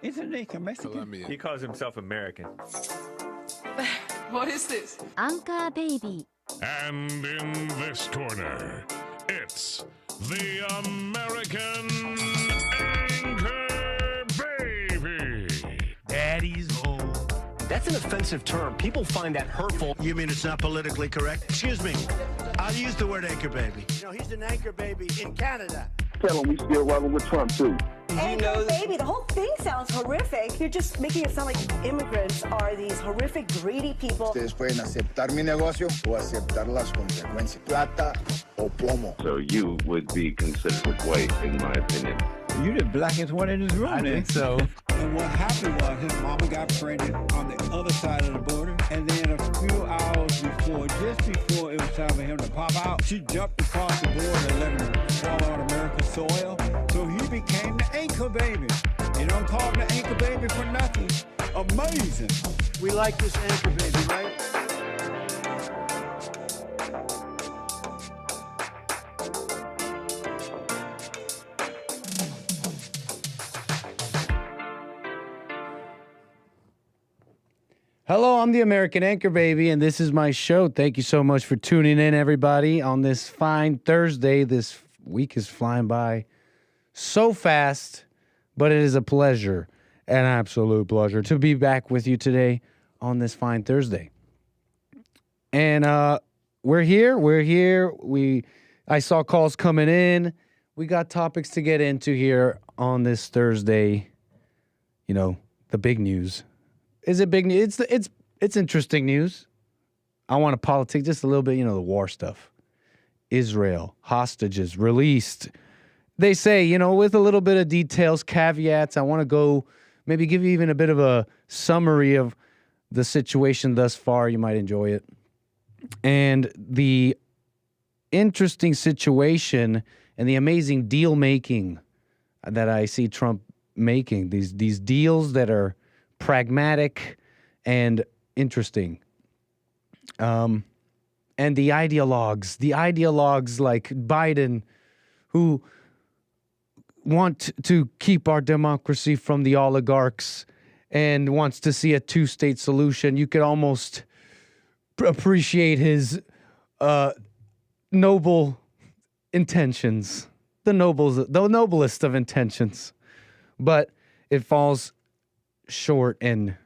Isn't he Mexican? Colombian. He calls himself American. What is this? Anchor baby. And in this corner, it's the American Anchor Baby. Daddy's home. That's an offensive term. People find that hurtful. You mean it's not politically correct? Excuse me. I'll use the word anchor baby. You know, he's an anchor baby in Canada. Tell him we still rolling with Trump, too. Anchor baby, the whole thing sounds horrific. You're just making it sound like immigrants are these horrific, greedy people. Ustedes pueden aceptar mi negocio o aceptar las consecuencias. Plata o plomo. So you would be considered white, in my opinion. You the blackest one in this room. I think so. And what happened was his mama got pregnant on the other side of the border, and then a few hours before, just before it was time for him to pop out, she jumped across the border and let him fall on American soil. So he became the anchor baby. You don't call him the anchor baby for nothing. Amazing. We like this anchor baby, right? Hello, I'm the American Anchor Baby, and this is my show. Thank you so much for tuning in, everybody, on this fine Thursday. This week is flying by so fast, but it is a pleasure, an absolute pleasure, to be back with you today on this fine Thursday. And we're here. I saw calls coming in. We got topics to get into here on this Thursday. You know, the big news. Is it big news? It's interesting news. I want to politic just a little bit, the war stuff. Israel, hostages released. They say, with a little bit of details, caveats. I want to go maybe give you even a bit of a summary of the situation thus far. You might enjoy it. And the interesting situation and the amazing deal making that I see Trump making. These deals that are pragmatic and interesting. And the ideologues like Biden, who want to keep our democracy from the oligarchs and wants to see a two-state solution. You could almost appreciate his noble intentions, the noblest of intentions. But it falls short, and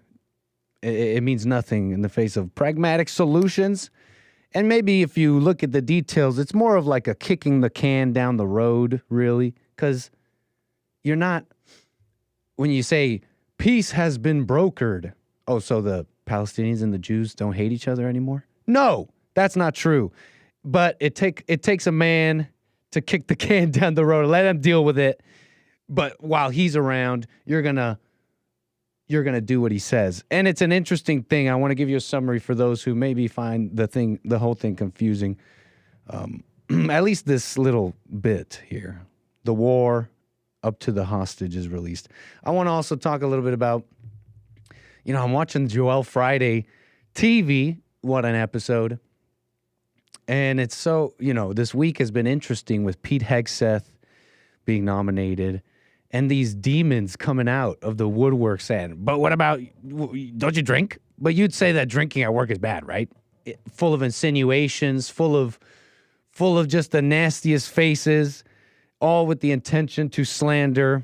it means nothing in the face of pragmatic solutions. And maybe if you look at the details, it's more of like a kicking the can down the road, really, because you're not, when you say peace has been brokered, oh, so the Palestinians and the Jews don't hate each other anymore? No, that's not true. But it takes a man to kick the can down the road, let him deal with it. But while he's around, you're gonna do what he says. And it's an interesting thing. I want to give you a summary for those who maybe find the whole thing confusing. At least this little bit here. The war up to the hostages released. I want to also talk a little bit about, I'm watching Joel Friday TV. What an episode. And it's so, this week has been interesting with 𝒏𝒊𝒄𝒌𝒔𝒕𝒓 being nominated. And these demons coming out of the woodwork saying, but what about, don't you drink? But you'd say that drinking at work is bad, right? Full of insinuations, full of just the nastiest faces, all with the intention to slander,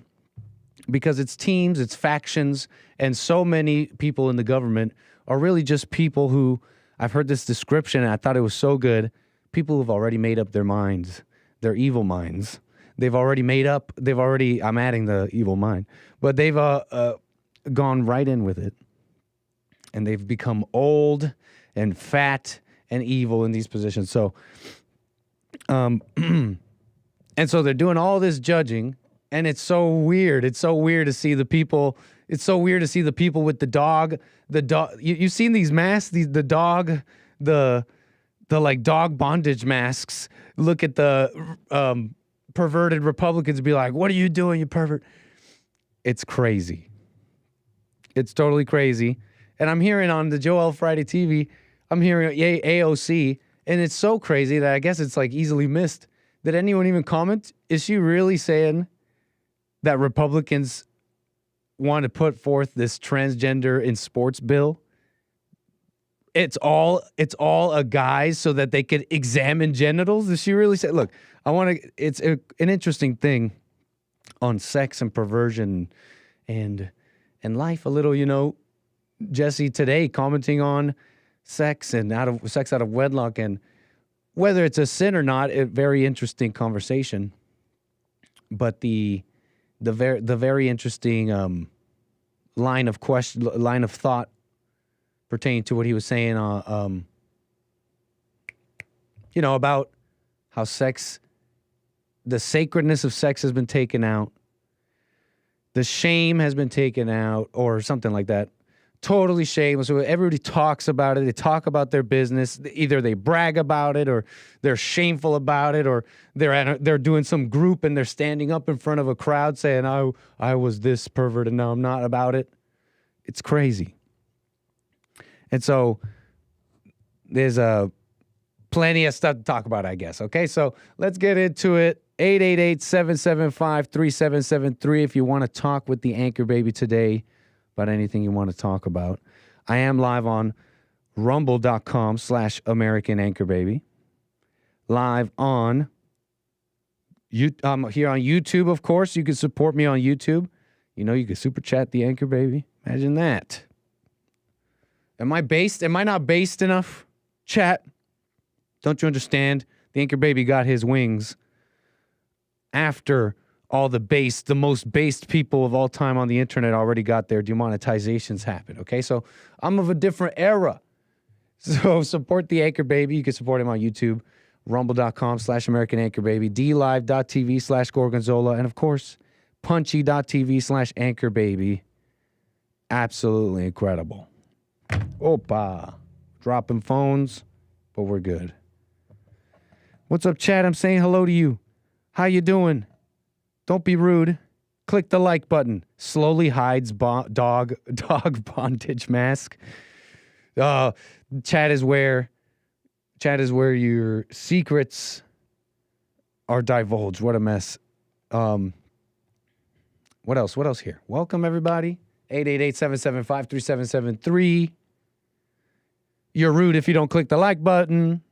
because it's teams, it's factions, and so many people in the government are really just people who, I've heard this description and I thought it was so good, people who've already made up their minds, their evil minds. I'm adding the evil mind, but they've gone right in with it. And they've become old and fat and evil in these positions. So, and so they're doing all this judging, and it's so weird. It's so weird to see the people. It's so weird to see the people with the dog. You've seen these masks, the dog like dog bondage masks. Look at the perverted Republicans be like, what are you doing, you pervert? It's crazy. It's totally crazy. And I'm hearing on the Joel Friday TV, I'm hearing AOC, and it's so crazy that I guess it's like easily missed. Did anyone even comment? Is she really saying that Republicans want to put forth this transgender in sports bill. It's all a guise so that they could examine genitals. Does she really say, look, it's an interesting thing on sex and perversion and life a little, Jesse today commenting on sex and out of wedlock and whether it's a sin or not, a very interesting conversation. But the very interesting line of thought pertaining to what he was saying, about how sex, the sacredness of sex has been taken out, the shame has been taken out, or something like that. Totally shameless. So everybody talks about it. They talk about their business. Either they brag about it, or they're shameful about it, or they're doing some group and they're standing up in front of a crowd saying, I was this pervert and now I'm not about it. It's crazy. And so there's plenty of stuff to talk about, I guess. Okay, so let's get into it. 888-775-3773 if you want to talk with the Anchor Baby today about anything you want to talk about. I am live on rumble.com/American Anchor Baby. Live on here on YouTube, of course. You can support me on YouTube. You can super chat the Anchor Baby. Imagine that. Am I not based enough? Chat. Don't you understand? The Anchor Baby got his wings after all the most based people of all time on the internet already got their demonetizations happen. Okay, so I'm of a different era. So support the Anchor Baby. You can support him on YouTube, rumble.com/American Anchor Baby, dlive.tv/Gorgonzola, and of course, punchy.tv/Anchor Baby. Absolutely incredible. Opa. Dropping phones, but we're good. What's up, chat? I'm saying hello to you. How you doing? Don't be rude. Click the like button. Slowly hides dog bondage mask. Chat is where your secrets are divulged. What a mess. What else here? Welcome, everybody. 888-775-3773. You're rude if you don't click the like button.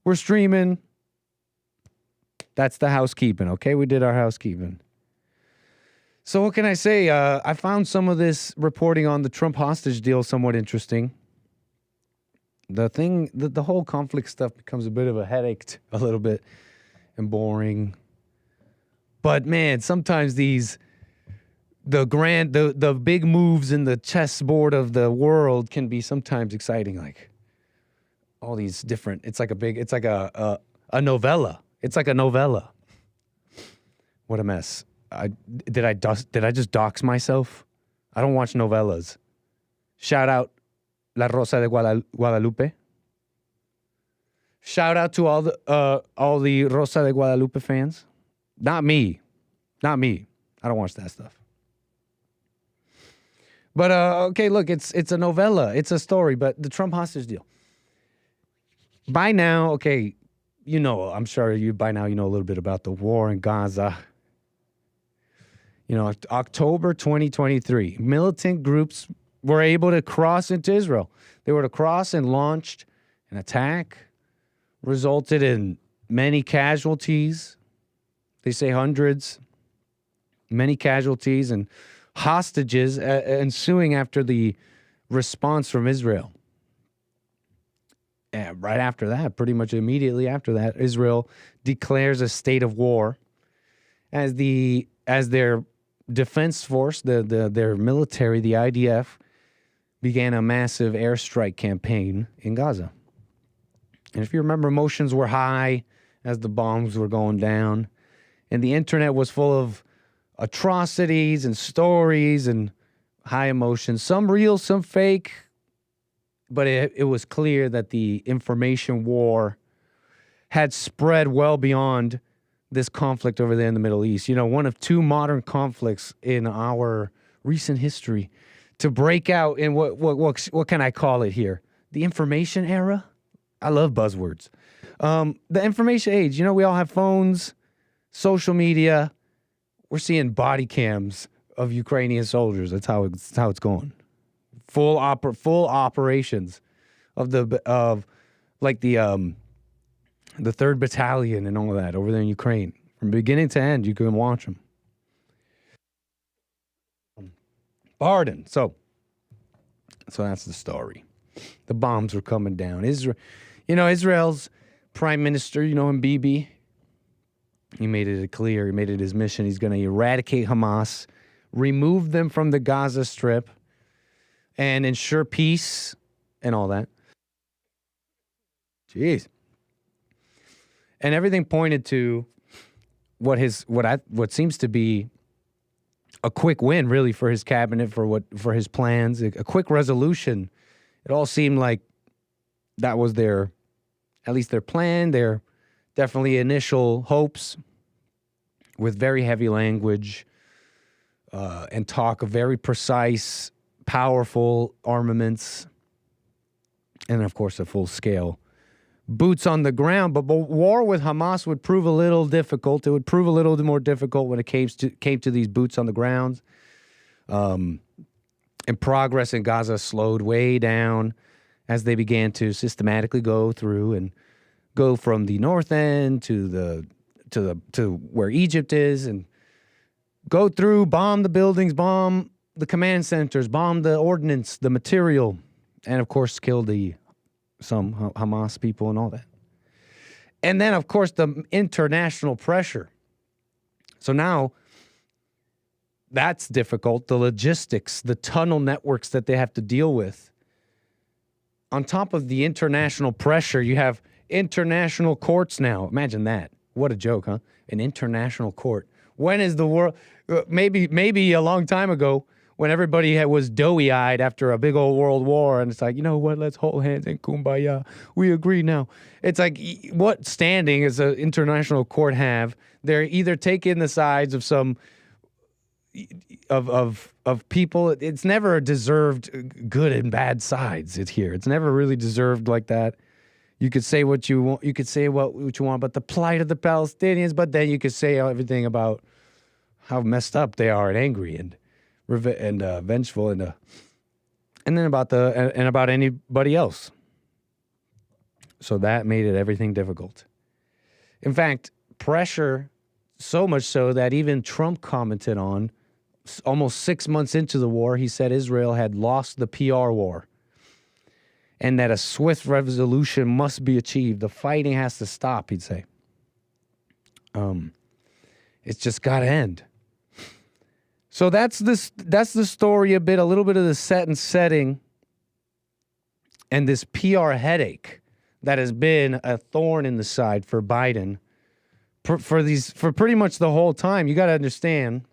We're streaming. That's the housekeeping, okay? We did our housekeeping. So what can I say? I found some of this reporting on the Trump hostage deal somewhat interesting. The whole conflict stuff becomes a bit of a headache, a little bit, and boring. But man, sometimes the big moves in the chessboard of the world can be sometimes exciting. Like all these different. It's like a novella. It's like a novella. What a mess. Did I just dox myself? I don't watch novellas. Shout out La Rosa de Guadalupe. Shout out to all the Rosa de Guadalupe fans. Not me. I don't watch that stuff. But okay, look, it's a novella. It's a story, but the Trump hostage deal. By now, okay, I'm sure by now you know a little bit about the war in Gaza. October 2023, militant groups were able to cross into Israel. They were to cross and launched an attack, resulted in many casualties. They say hundreds, many casualties and hostages ensuing after the response from Israel. And right after that, pretty much immediately after that, Israel declares a state of war as their defense force, their military, the IDF, began a massive airstrike campaign in Gaza. And if you remember, emotions were high as the bombs were going down, and the internet was full of atrocities and stories and high emotions, some real, some fake. But it was clear that the information war had spread well beyond this conflict over there in the Middle East. One of two modern conflicts in our recent history to break out in what can I call it here? The information era? I love buzzwords. The information age. We all have phones, social media. we're seeing body cams of Ukrainian soldiers. That's how it's going. Full operations of the 3rd Battalion and all of that over there in Ukraine. From beginning to end, you can watch them. Barden. So that's the story. The bombs were coming down. Israel's prime minister, him, Bibi, he made it clear. He made it his mission. He's going to eradicate Hamas, remove them from the Gaza Strip, and ensure peace and all that. Jeez. And everything pointed to what seems to be a quick win, really, for his cabinet, for his plans, a quick resolution. It all seemed like that was at least their plan, their definitely initial hopes, with very heavy language and talk of very precise, powerful armaments, and of course a full scale boots on the ground. But war with Hamas would prove a little difficult. It would prove a little more difficult when it came to these boots on the ground. And progress in Gaza slowed way down as they began to systematically go through and go from the north end to where Egypt is, and go through, bomb the buildings, bomb the command centers, bomb the ordnance, the material, and of course kill some Hamas people and all that. And then, of course, the international pressure. So now that's difficult. The logistics, the tunnel networks that they have to deal with. On top of the international pressure, you have international courts now. Imagine that. What a joke, huh? An international court. When is the world? Maybe a long time ago, when everybody was doughy-eyed after a big old world war, and it's like, you know what, let's hold hands and kumbaya. We agree now. It's like, what standing does an international court have? They're either taking the sides of some of people. It's never deserved good and bad sides. It's here. It's never really deserved like that. You could say what you want. You could say what you want about the plight of the Palestinians, but then you could say everything about how messed up they are and angry and vengeful and then about anybody else. So that made everything difficult. In fact, pressure so much so that even Trump commented on, almost 6 months into the war, he said Israel had lost the PR war and that a swift resolution must be achieved. The fighting has to stop, he'd say. It's just got to end. So that's the story a little bit of the set and setting and this PR headache that has been a thorn in the side for Biden for pretty much the whole time. You got to understand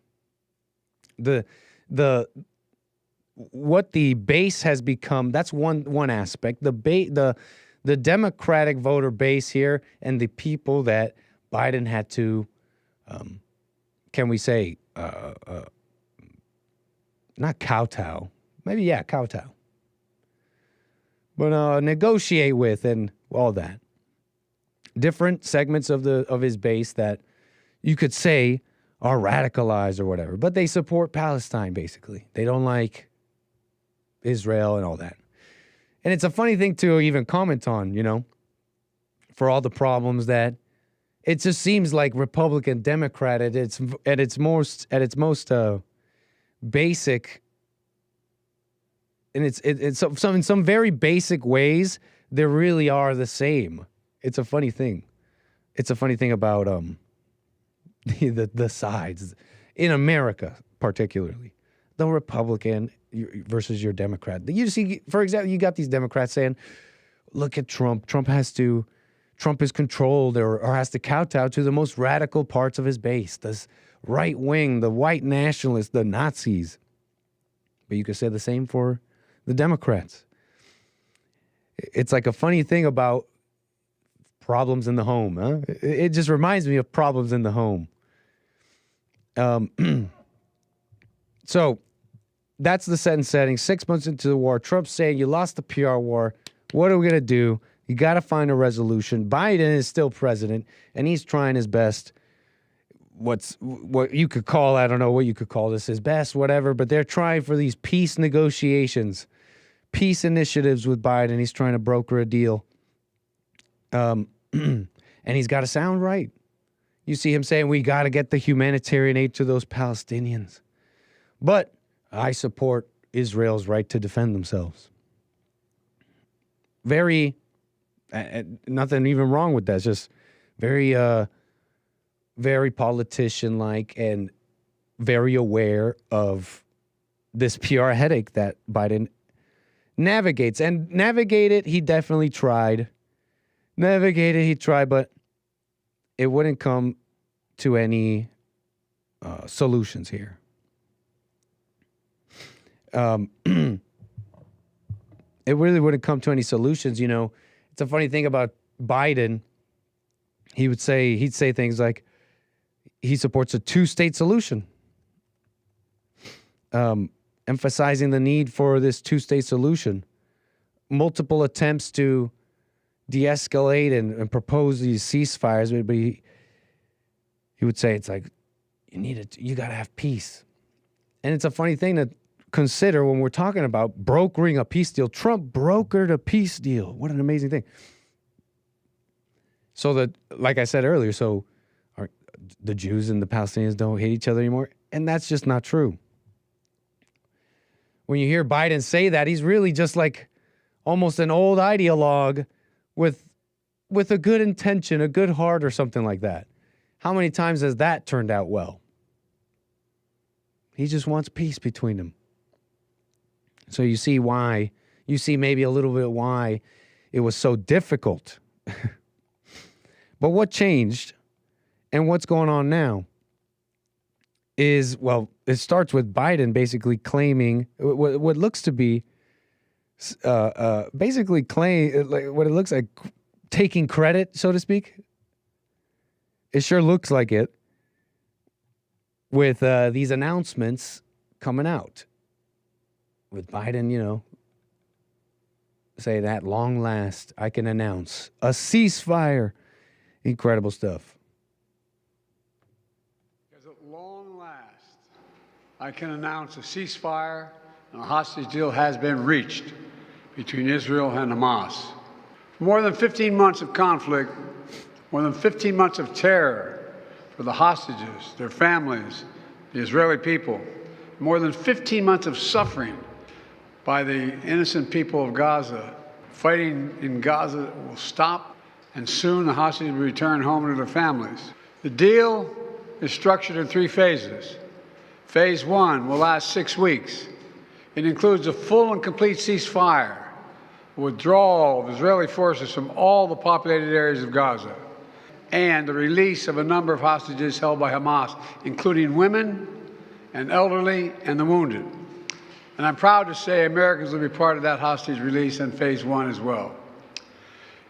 what the base has become. That's one aspect. The Democratic voter base here and the people that Biden had to, can we say, not kowtow, maybe, yeah, kowtow, but negotiate with and all that. Different segments of his base that you could say are radicalized or whatever, but they support Palestine, basically. They don't like Israel and all that. And it's a funny thing to even comment on, for all the problems that it just seems like Republican, Democrat at its most basic, and it's in some very basic ways, they really are the same. It's a funny thing. It's a funny thing about the sides in America, particularly the Republican versus your Democrat. You see, for example, you got these Democrats saying, "Look at Trump. Trump is controlled or has to kowtow to the most radical parts of his base, this right wing, the white nationalists, the Nazis." But you could say the same for the Democrats. It's like a funny thing about problems in the home, huh? It just reminds me of problems in the home. So that's the set and setting. 6 months into the war, Trump's saying, you lost the PR war. What are we going to do? You got to find a resolution. Biden is still president, and he's trying his best what you could call, I don't know what you could call this, his best, whatever, but they're trying for these peace negotiations, peace initiatives with Biden. He's trying to broker a deal. And he's got to sound right. You see him saying, we got to get the humanitarian aid to those Palestinians. But I support Israel's right to defend themselves. Very, nothing even wrong with that. It's just very, very politician-like and very aware of this PR headache that Biden navigates. And he definitely tried. He tried, but it wouldn't come to any solutions here. It really wouldn't come to any solutions. You know, it's a funny thing about Biden. He'd say things like he supports a two-state solution, emphasizing the need for this two-state solution. Multiple attempts to de-escalate and propose these ceasefires, but he would say it's like you got to have peace. And it's a funny thing to consider when we're talking about brokering a peace deal. Trump brokered a peace deal. What an amazing thing. So that, like I said earlier, the Jews and the Palestinians don't hate each other anymore. And that's just not true. When you hear Biden say that, he's really just like almost an old ideologue with a good intention, a good heart or something like that. How many times has that turned out well? He just wants peace between them. So you see maybe a little bit why it was so difficult. But what changed and what's going on now is, well, it starts with Biden basically claiming what looks to be basically what it looks like taking credit, so to speak. It sure looks like it with these announcements coming out. With Biden, saying at long last, I can announce a ceasefire. Incredible stuff. Because at long last, I can announce a ceasefire and a hostage deal has been reached between Israel and Hamas. For more than 15 months of conflict, more than 15 months of terror for the hostages, their families, the Israeli people, more than 15 months of suffering by the innocent people of Gaza. Fighting in Gaza will stop, and soon the hostages will return home to their families. The deal is structured in 3 phases. Phase 1 will last 6 weeks. It includes a full and complete ceasefire, withdrawal of Israeli forces from all the populated areas of Gaza, and the release of a number of hostages held by Hamas, including women and elderly and the wounded. And I'm proud to say Americans will be part of that hostage release in Phase 1 as well.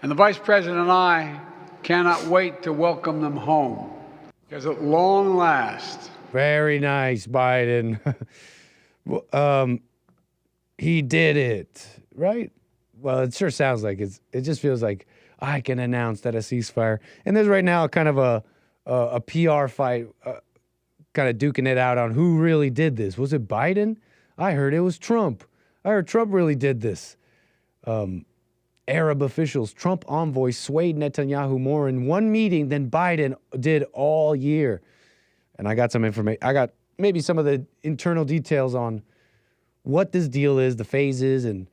And the Vice President and I cannot wait to welcome them home, because at long last. Very nice, Biden. He did it, right? Well, it sure sounds like it just feels like I can announce that a ceasefire. And there's right now kind of a PR fight, kind of duking it out on who really did this. Was it Biden? I heard it was Trump. I heard Trump really did this. Arab officials, Trump envoys swayed Netanyahu more in one meeting than Biden did all year. And I got some information. I got maybe some of the internal details on what this deal is, the phases, and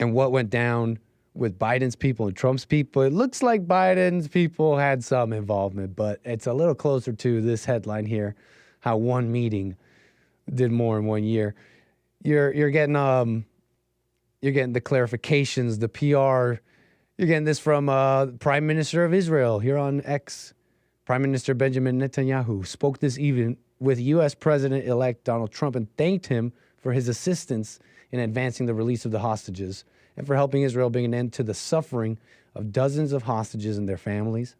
what went down with Biden's people and Trump's people. It looks like Biden's people had some involvement, but it's a little closer to this headline here, how one meeting did more in 1 year. You're getting the clarifications, the PR. You're getting this from Prime Minister of Israel here on X. Prime Minister Benjamin Netanyahu spoke this evening with U.S. President-elect Donald Trump and thanked him for his assistance in advancing the release of the hostages and for helping Israel bring an end to the suffering of dozens of hostages and their families.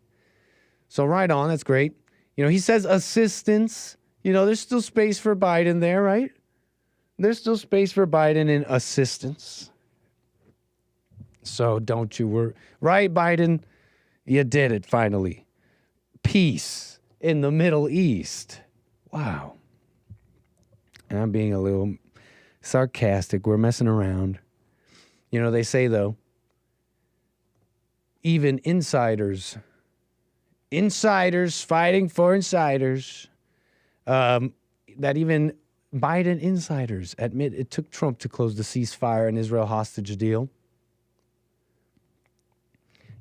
So right on, that's great. He says assistance. There's still space for Biden there, right? There's still space for Biden in assistance. So don't you worry. Right, Biden? You did it finally. Peace in the Middle East. Wow. And I'm being a little sarcastic. We're messing around. You know, they say, though, even insiders fighting for insiders, that even Biden insiders admit it took Trump to close the ceasefire and Israel hostage deal.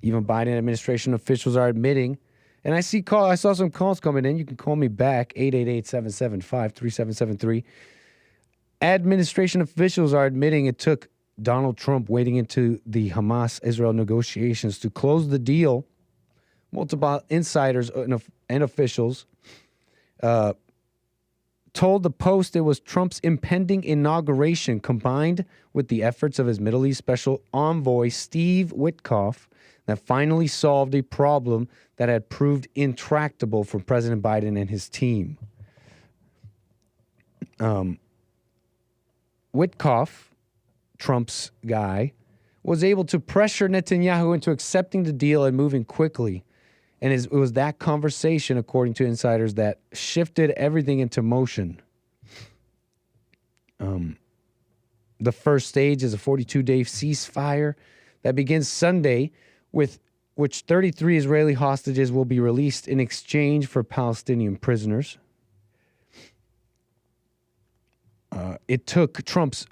Even Biden administration officials are admitting, and I saw some calls coming in. You can call me back, 888-775-3773. Administration officials are admitting it took Donald Trump wading into the Hamas-Israel negotiations to close the deal. Multiple insiders and officials told the Post it was Trump's impending inauguration combined with the efforts of his Middle East special envoy, 𝒏𝒊𝒄𝒌𝒔𝒕𝒓𝒆𝒂𝒎, that finally solved a problem that had proved intractable for President Biden and his team. Witkoff, Trump's guy, was able to pressure Netanyahu into accepting the deal and moving quickly. And it was that conversation, according to insiders, that shifted everything into motion. The first stage is a 42-day ceasefire that begins Sunday, with which 33 Israeli hostages will be released in exchange for Palestinian prisoners. It took Trump's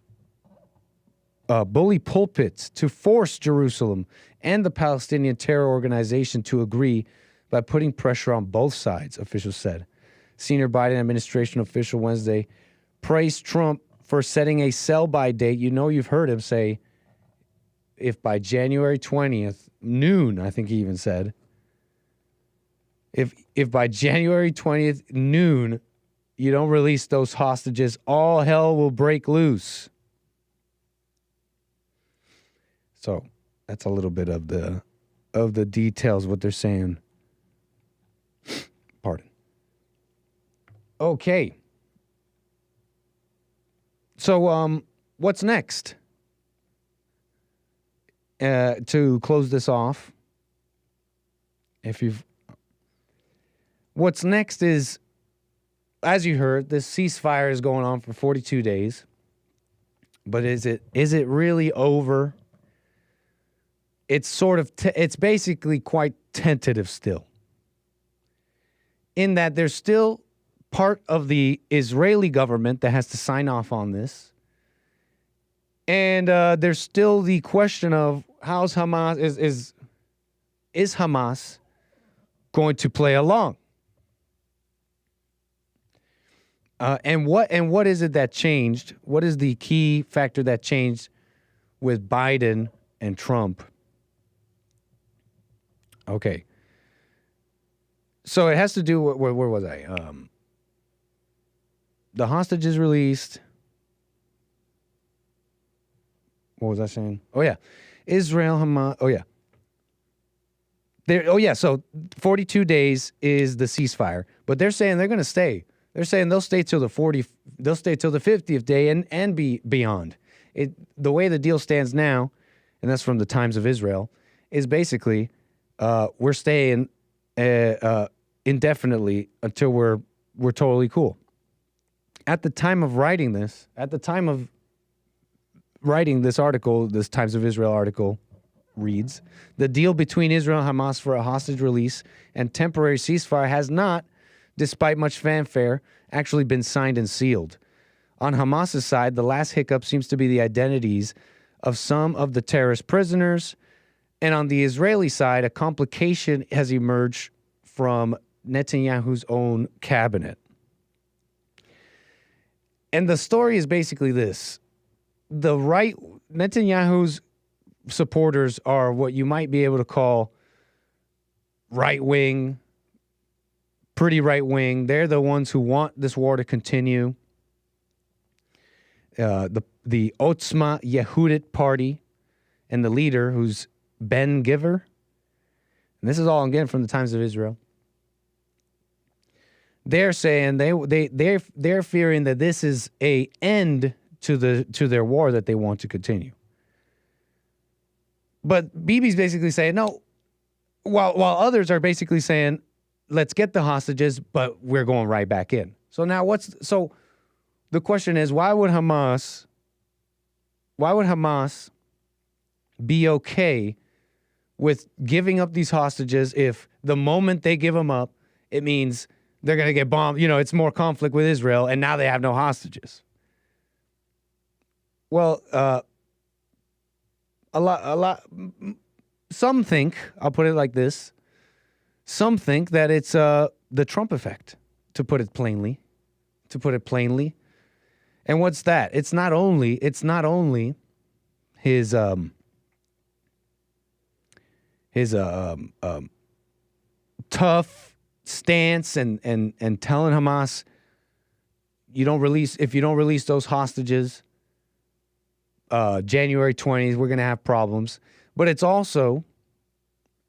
bully pulpits to force Jerusalem and the Palestinian terror organization to agree by putting pressure on both sides, officials said. Senior Biden administration official Wednesday praised Trump for setting a sell-by date. You know, you've heard him say, if by January 20th, noon, I think he even said, if by January 20th, noon, you don't release those hostages, all hell will break loose. So that's a little bit of the details, what they're saying. Pardon. Okay. So what's next? To close this off, what's next is, as you heard, this ceasefire is going on for 42 days. But is it really over? It's sort of, it's basically quite tentative still. In that there's still part of the Israeli government that has to sign off on this. And there's still the question of how's Hamas, is Hamas going to play along? And what is it that changed? What is the key factor that changed with Biden and Trump? Okay. So it has to do with, where was I? The hostages released. What was I saying? Oh, yeah. Israel, Hamas. Oh, yeah. So 42 days is the ceasefire. But they're saying they're going to stay. They're saying they'll stay till the 50th day and be beyond. The way the deal stands now, and that's from the Times of Israel, is basically we're staying indefinitely until we're totally cool. At the time of writing this article, this Times of Israel article reads, the deal between Israel and Hamas for a hostage release and temporary ceasefire has not, despite much fanfare, actually been signed and sealed. On Hamas's side, the last hiccup seems to be the identities of some of the terrorist prisoners, and on the Israeli side, a complication has emerged from Netanyahu's own cabinet. And the story is basically this. Netanyahu's supporters are what you might be able to call right-wing, pretty right-wing. They're the ones who want this war to continue. The Otzma Yehudit party and the leader, who's �𝒊𝒄𝒌𝒔𝒕𝒓𝒆𝒂𝒏. And this is all, again, from the Times of Israel. They're saying they're fearing that this is an end to their war that they want to continue. But Bibi's basically saying no, while others are basically saying let's get the hostages, but we're going right back in. So now the question is, why would Hamas be okay with giving up these hostages if the moment they give them up, it means they're going to get bombed? It's more conflict with Israel, and now they have no hostages. Well, a lot. Some think, I'll put it like this, some think that it's the Trump effect, to put it plainly. And what's that? It's not only his tough stance and telling Hamas, if you don't release those hostages, January 20th, we're going to have problems. But it's also,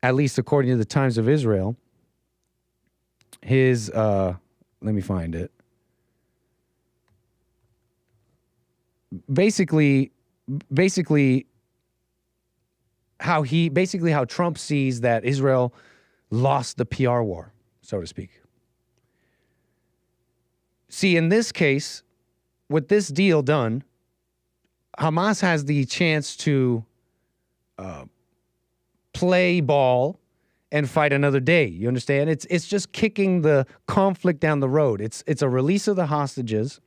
at least according to the Times of Israel, his, let me find it. Basically how Trump sees that Israel lost the PR war, so to speak. See, in this case, with this deal done, Hamas has the chance to play ball and fight another day. You understand? It's just kicking the conflict down the road. It's a release of the hostages,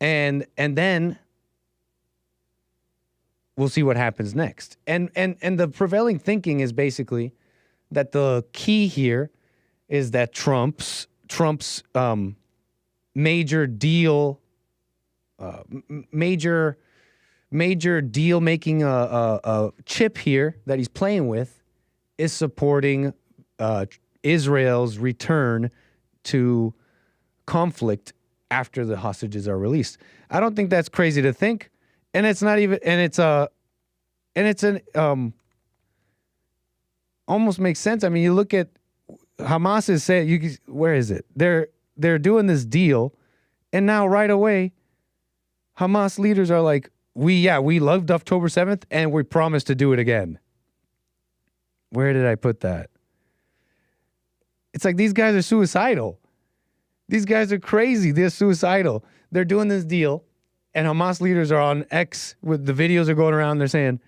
and then we'll see what happens next. And the prevailing thinking is basically that the key here is that Trump's major deal making a chip here that he's playing with is supporting Israel's return to conflict after the hostages are released. I don't think that's crazy to think, and it's not even, almost makes sense. I mean, you look at Hamas is saying, where is it? They're doing this deal, and now right away, Hamas leaders are like, we loved October 7th, and we promised to do it again. Where did I put that? It's like these guys are suicidal. These guys are crazy. They're suicidal. They're doing this deal, and Hamas leaders are on X, with the videos are going around. They're saying,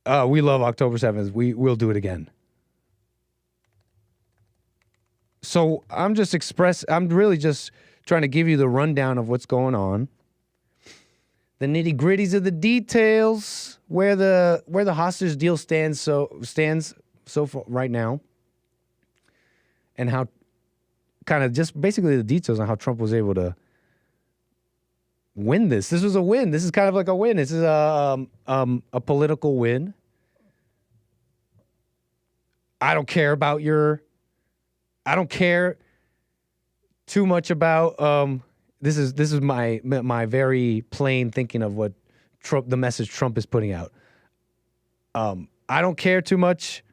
we love October 7th. We'll do it again. So I'm really just trying to give you the rundown of what's going on. The nitty-gritties of the details, where the hostage deal stands so far right now, and how kind of just basically the details on how Trump was able to win this. This was a win. This is kind of like a win. This is a political win. I don't care too much about this is my very plain thinking of what the message Trump is putting out. I don't care too much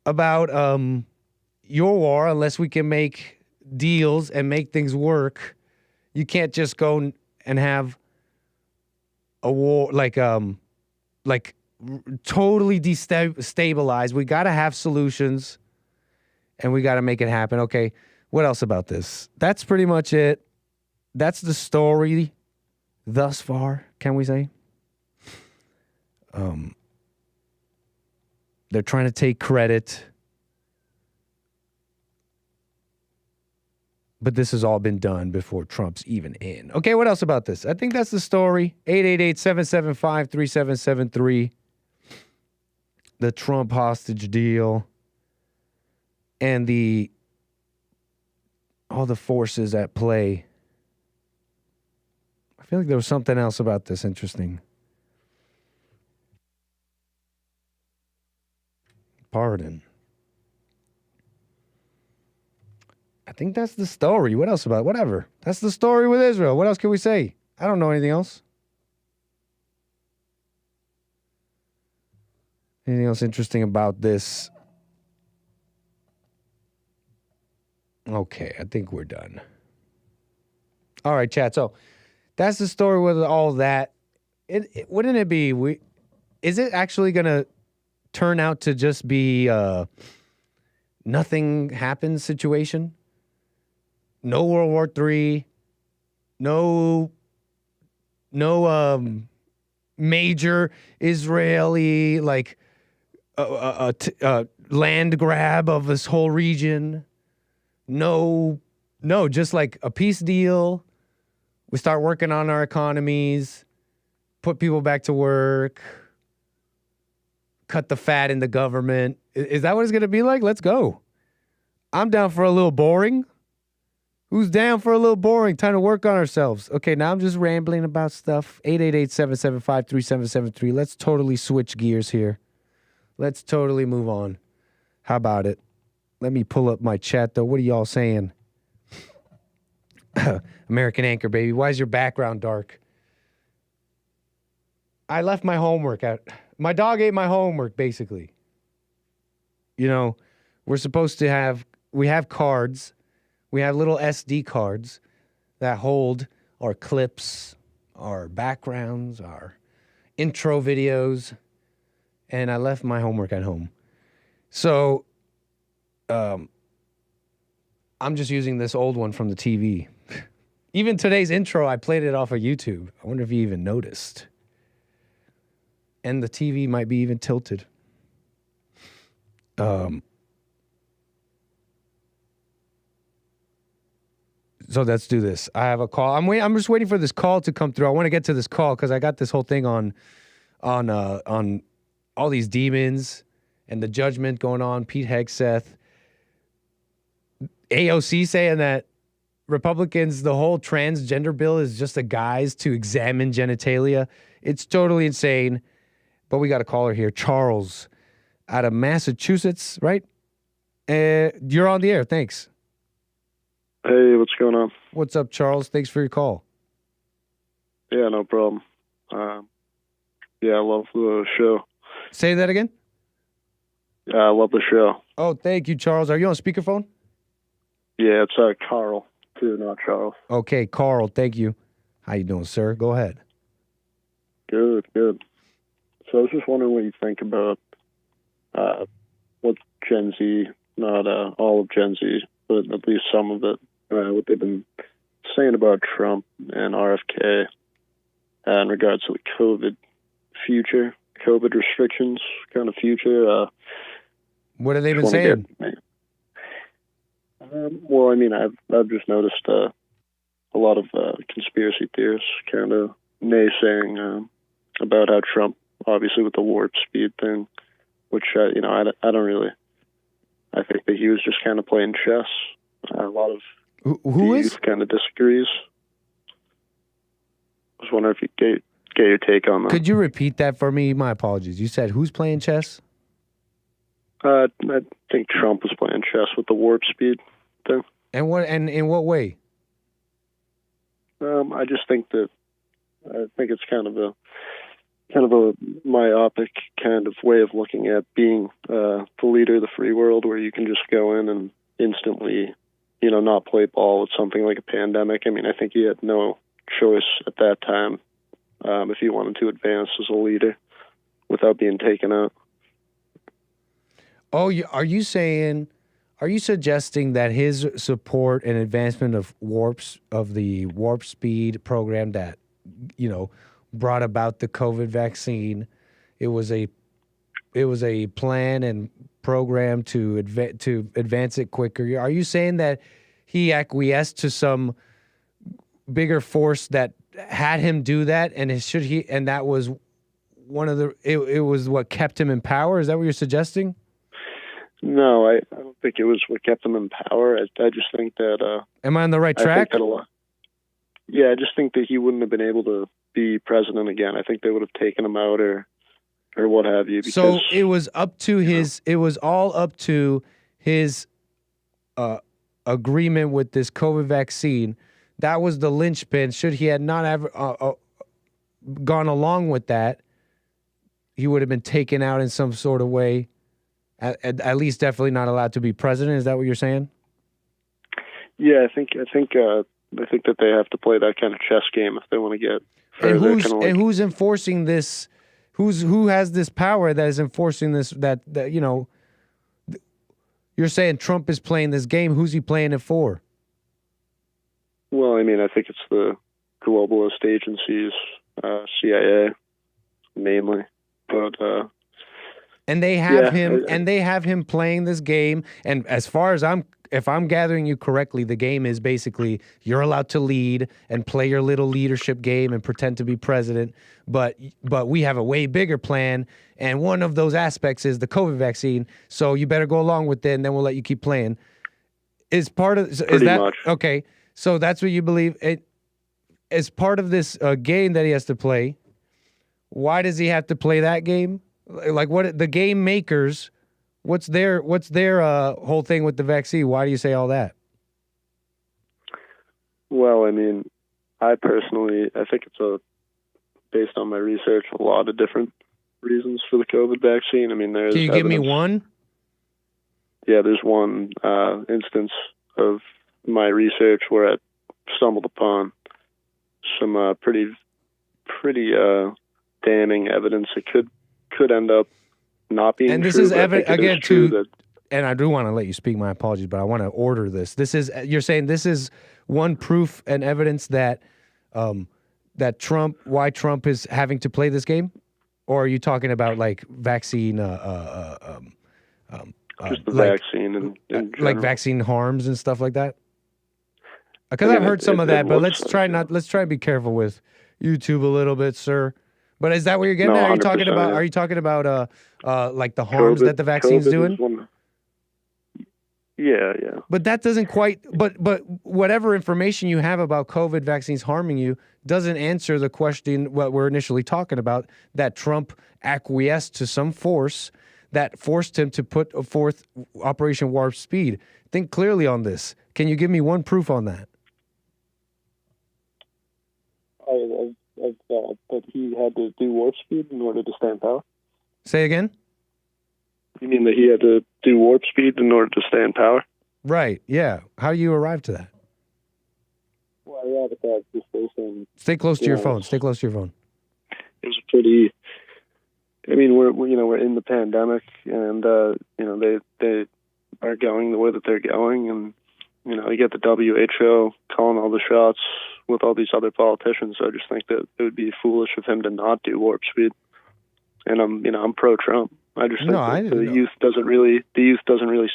about your war unless we can make deals and make things work. You can't just go and have a war like totally destabilized. We got to have solutions, and we got to make it happen. Okay, what else about this? That's pretty much it. That's the story thus far, can we say? They're trying to take credit, but this has all been done before Trump's even in. Okay, what else about this? I think that's the story. 888-775-3773. The Trump hostage deal and all the forces at play. I feel like there was something else about this interesting. Pardon. I think that's the story. What else about it? Whatever. That's the story with Israel. What else can we say? I don't know anything else. Anything else interesting about this? Okay, I think we're done. All right, chat. So that's the story with all that. Wouldn't it be? Is it actually going to turn out to just be nothing happens situation. No World War III. No major Israeli land grab of this whole region. No, just like a peace deal. We start working on our economies, put people back to work, cut the fat in the government. Is that what it's going to be like? Let's go. I'm down for a little boring. Who's down for a little boring? Time to work on ourselves. Okay, now I'm just rambling about stuff. 888-775-3773. Let's totally switch gears here. Let's totally move on. How about it? Let me pull up my chat, though. What are y'all saying? American Anchor, baby. Why is your background dark? I left my homework out. My dog ate my homework, basically. You know, we're supposed to have... We have cards. We have little SD cards that hold our clips, our backgrounds, our intro videos, and I left my homework at home. So, I'm just using this old one from the TV. Even today's intro, I played it off of YouTube. I wonder if you even noticed. And the TV might be even tilted. So let's do this. I have a call. I'm just waiting for this call to come through. I want to get to this call because I got this whole thing on all these demons and the judgment going on. Pete Hegseth, AOC saying that Republicans, the whole transgender bill is just a guise to examine genitalia. It's totally insane. But we got a caller here, Charles, out of Massachusetts, right? You're on the air. Thanks. Hey, what's going on? What's up, Charles? Thanks for your call. Yeah, no problem. Yeah, I love the show. Say that again? Yeah, I love the show. Oh, thank you, Charles. Are you on speakerphone? Yeah, it's Carl, too, not Charles. Okay, Carl, thank you. How you doing, sir? Go ahead. Good. So I was just wondering what you think about what Gen Z, not all of Gen Z, but at least some of it, what they've been saying about Trump and RFK in regards to the COVID restrictions kind of future. What have they been saying? Well, I mean, I've just noticed a lot of conspiracy theorists kind of naysaying about how Trump, obviously with the warp speed thing, which I don't really. I think that he was just kind of playing chess. A lot of who is kind of disagrees. I was wondering if you get your take on that. Could you repeat that for me? My apologies. You said who's playing chess? I think Trump was playing chess with the warp speed thing. And in what way? I just think that it's kind of a myopic kind of way of looking at being the leader of the free world, where you can just go in and instantly, not play ball with something like a pandemic. I mean, I think he had no choice at that time if he wanted to advance as a leader without being taken out. Oh, are you suggesting that his support and advancement of the warp speed program that, brought about the COVID vaccine, it was a plan and program to advance it quicker? Are you saying that he acquiesced to some bigger force that had him do that, and that was one of it was what kept him in power? Is that what you're suggesting? No, I don't think it was what kept him in power. I just think that. Am I on the right track? Yeah, I just think that he wouldn't have been able to be president again. I think they would have taken him out or what have you. Because, so it was up to his. It was all up to his agreement with this COVID vaccine. That was the linchpin. Should he had not ever gone along with that, he would have been taken out in some sort of way. At least, definitely not allowed to be president. Is that what you're saying? Yeah, I think that they have to play that kind of chess game if they want to get further. And who's enforcing this? Who has this power that is enforcing this? That You're saying Trump is playing this game. Who's he playing it for? Well, I mean, I think it's the globalist agencies, CIA, mainly. But and they have they have him playing this game. And as far as if I'm gathering you correctly, the game is basically you're allowed to lead and play your little leadership game and pretend to be president. But we have a way bigger plan, and one of those aspects is the COVID vaccine. So you better go along with it, and then we'll let you keep playing. Is that much. Okay? So that's what you believe. As part of this game that he has to play, why does he have to play that game? Like, what the game makers? What's their whole thing with the vaccine? Why do you say all that? Well, I mean, I think it's based on my research, a lot of different reasons for the COVID vaccine. I mean, there's. Can you give me one? Yeah, there's one instance of my research where I stumbled upon some pretty damning evidence. It could end up not being true. And this is evident again and I do want to let you speak. My apologies, but I want to order this. You're saying this is one proof and evidence that why Trump is having to play this game, or are you talking about like vaccine? Just the vaccine and like vaccine harms and stuff like that. Because I've heard some of that, but let's try and be careful with YouTube a little bit, sir. But is that what you're getting at? Are you talking about like the harms that the vaccine's doing? Yeah. But that doesn't quite. But whatever information you have about COVID vaccines harming you doesn't answer the question what we're initially talking about. That Trump acquiesced to some force that forced him to put forth Operation Warp Speed. Think clearly on this. Can you give me one proof on that? That he had to do warp speed in order to stay in power? Say again? You mean that he had to do warp speed in order to stay in power? Right, yeah. How do you arrive to that? Well, I arrived at that just based on... Stay close to your phone. Stay close to your phone. It was a pretty... I mean, we're in the pandemic, and they are going the way that they're going, and you get the WHO calling all the shots with all these other politicians. So I just think that it would be foolish of him to not do warp speed. And I'm pro-Trump. I just think the youth doesn't really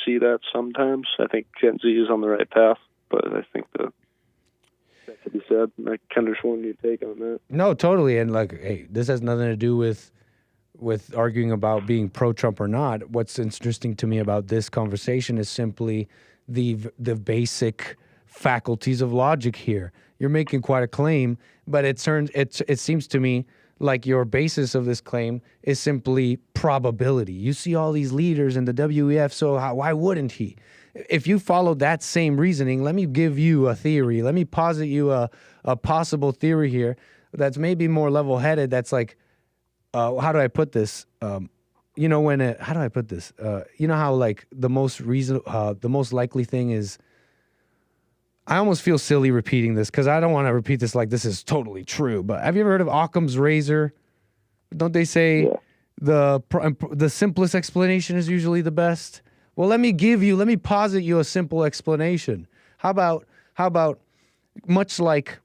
see that sometimes. I think Gen Z is on the right path, but I think that could be said. I kind of just wanted your take on that. No, totally. And hey, this has nothing to do with arguing about being pro-Trump or not. What's interesting to me about this conversation is simply the basic faculties of logic here. You're making quite a claim, but it seems to me like your basis of this claim is simply probability. You see all these leaders in the WEF, so why wouldn't he? If you follow that same reasoning, let me give you a theory. Let me posit you a possible theory here that's maybe more level-headed. That's like, how do I put this? How do I put this? You know how like the most likely thing is. I almost feel silly repeating this because I don't want to repeat this like this is totally true. But have you ever heard of Occam's razor? Don't they say the simplest explanation is usually the best? Well, let me posit you a simple explanation. How about much like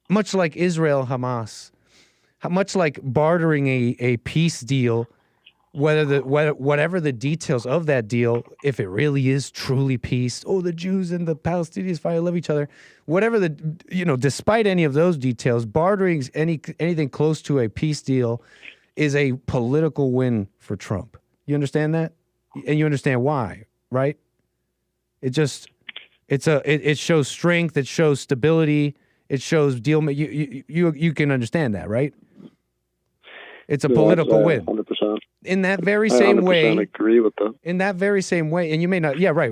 Israel Hamas, much like bartering a peace deal, whatever the details of that deal, if it really is truly peace, the Jews and the Palestinians finally love each other, whatever despite any of those details, bartering anything close to a peace deal is a political win for Trump. You understand that? And you understand why, right? It shows strength, it shows stability, it shows deal. You can understand that, right? It's a political win. 100%. In that very same way, I agree with that. In that very same way, and you may not, yeah, right.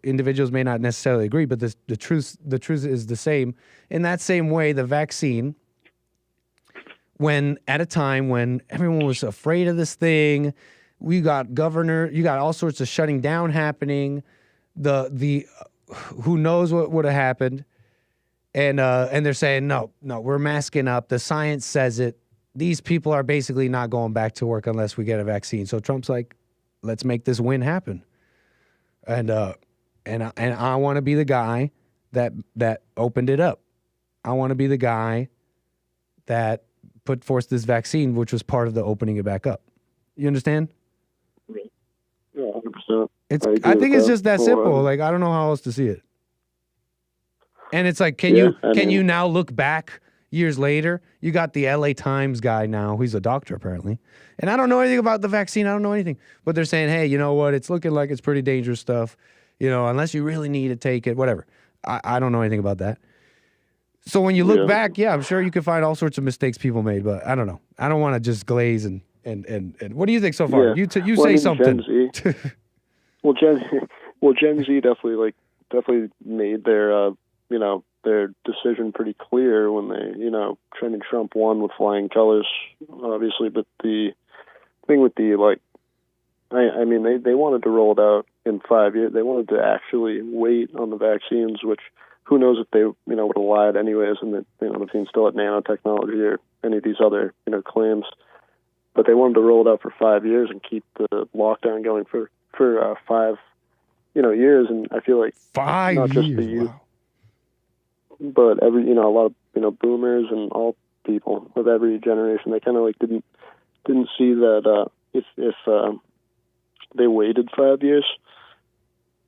Individuals may not necessarily agree, but the truth is the same. In that same way, the vaccine, at a time when everyone was afraid of this thing, you got all sorts of shutting down happening. Who knows what would have happened, and they're saying no, we're masking up. The science says it. These people are basically not going back to work unless we get a vaccine. So Trump's like, let's make this win happen. And I want to be the guy that opened it up. I want to be the guy that put forth this vaccine, which was part of the opening it back up. You understand? Yeah, 100%. I think it's just that simple. Like, I don't know how else to see it. And it's like, can you now look back years later? You got the LA Times guy now. He's a doctor apparently. And I don't know anything about the vaccine. I don't know anything. But they're saying, hey, you know what? It's looking like it's pretty dangerous stuff. You know, unless you really need to take it, whatever. I don't know anything about that. So when you look back, yeah, I'm sure you can find all sorts of mistakes people made, but I don't know. I don't want to just glaze and what do you think so far? Yeah. You say something. Gen Z. Gen Z definitely made their their decision pretty clear when they Trump won with flying colors, obviously. But the thing with they wanted to roll it out in 5 years. They wanted to actually wait on the vaccines, which who knows if they would have lied anyways, and that the vaccine still had nanotechnology or any of these other claims. But they wanted to roll it out for 5 years and keep the lockdown going for 5 years. And I feel like 5 not just years, the youth, wow. but every a lot of boomers and all people of every generation, they kind of didn't see that if they waited 5 years,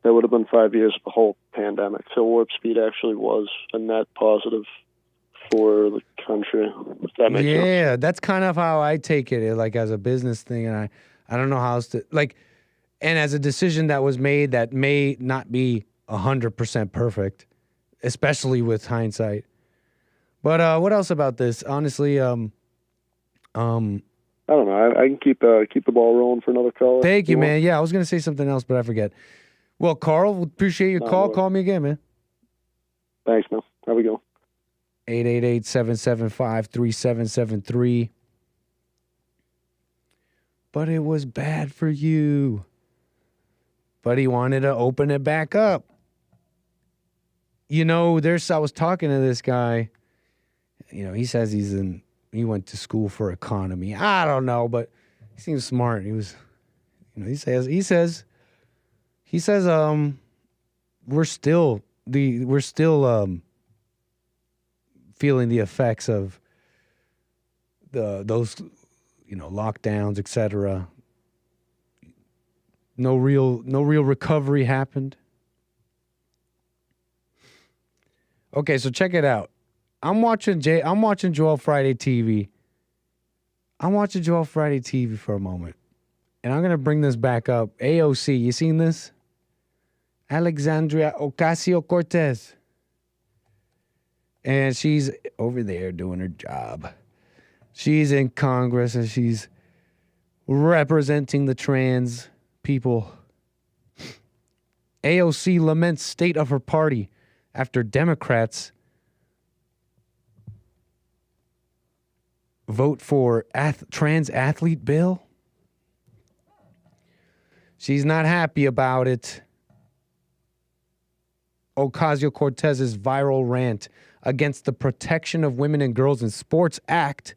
that would have been 5 years of the whole pandemic. So Warp Speed actually was a net positive for the country, if that makes sense. Yeah, that's kind of how I take it, like as a business thing, and I don't know how else to and as a decision that was made that may not be 100% perfect, especially with hindsight. But what else about this? Honestly, I don't know. I can keep the ball rolling for another call. Thank you, man. Yeah, I was gonna say something else, but I forget. Well, Carl, appreciate your call. Call me again, man. Thanks, man. How we go? 888-775-3773. But it was bad for you. But he wanted to open it back up. I was talking to this guy. He says he went to school for economy. I don't know, but he seems smart. He was, he says, we're still feeling the effects of those lockdowns, etc. No real recovery happened. Okay, so check it out. I'm watching Joel Friday TV. I'm watching Joel Friday TV for a moment. And I'm going to bring this back up. AOC, you seen this? Alexandria Ocasio-Cortez. And she's over there doing her job. She's in Congress and she's representing the trans people. AOC laments state of her party after Democrats vote for trans athlete bill. She's not happy about it. Ocasio-Cortez's viral rant against the Protection of Women and Girls in Sports Act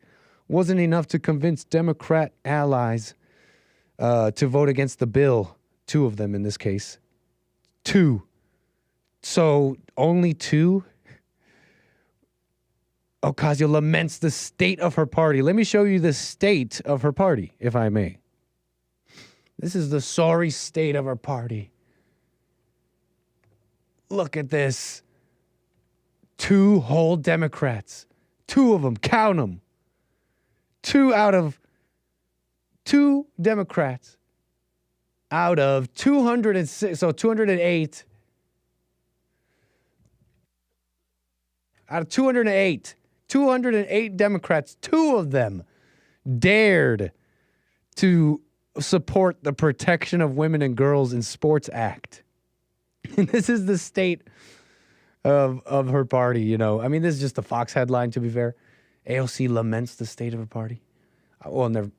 wasn't enough to convince Democrat allies to vote against the bill. 2 of them in this case. 2. So only 2? Ocasio laments the state of her party. Let me show you the state of her party, if I may. This is the sorry state of her party. Look at this. 2 whole Democrats. 2 of them. Count them. 2 out of 2 Democrats out of 206. So 208. Out of 208. 208 Democrats. 2 of them dared to support the Protection of Women and Girls in Sports Act. This is the state of her party, I mean, this is just a Fox headline, to be fair. AOC laments the state of her party. Well, never.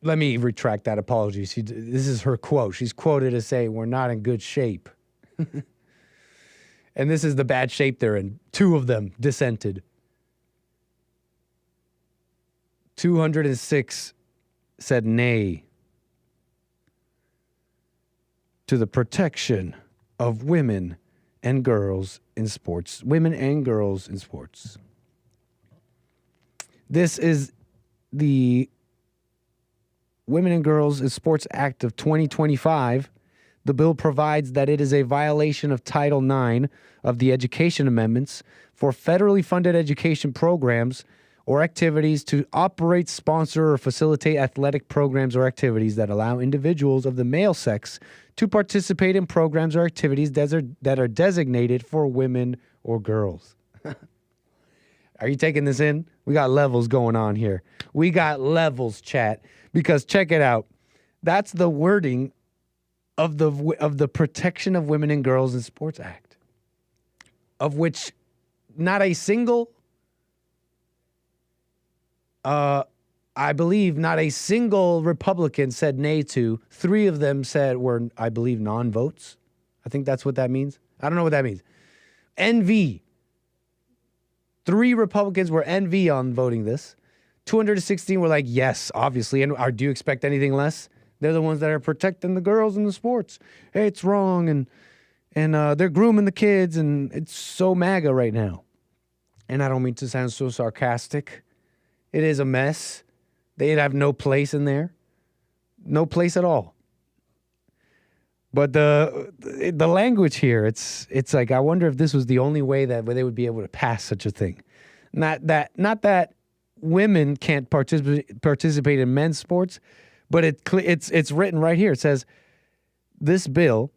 Let me retract that apology. This is her quote. She's quoted as saying, "We're not in good shape." And this is the bad shape they're in. 2 of them dissented. 206 said nay. to the protection of women and girls in sports. Women and girls in sports. This is the Women and Girls in Sports Act of 2025. The bill provides that it is a violation of Title IX of the Education Amendments for federally funded education programs or activities to operate, sponsor, or facilitate athletic programs or activities that allow individuals of the male sex to participate in programs or activities that are designated for women or girls. Are you taking this in? We got levels going on here. We got levels, chat. Because check it out. That's the wording of the Protection of Women and Girls in Sports Act, of which not a single, I believe not a single Republican said nay to. 3 of them were, I believe, non-votes. I think that's what that means. I don't know what that means. NV. 3 Republicans were NV on voting this. 216 were like, yes, obviously. And do you expect anything less? They're the ones that are protecting the girls in the sports. Hey, it's wrong. And they're grooming the kids. And it's so MAGA right now. And I don't mean to sound so sarcastic. It is a mess. They'd have no place in there. No place at all. But the language here, it's like, I wonder if this was the only way that they would be able to pass such a thing. Not that women can't participate in men's sports, but it's written right here. It says, this bill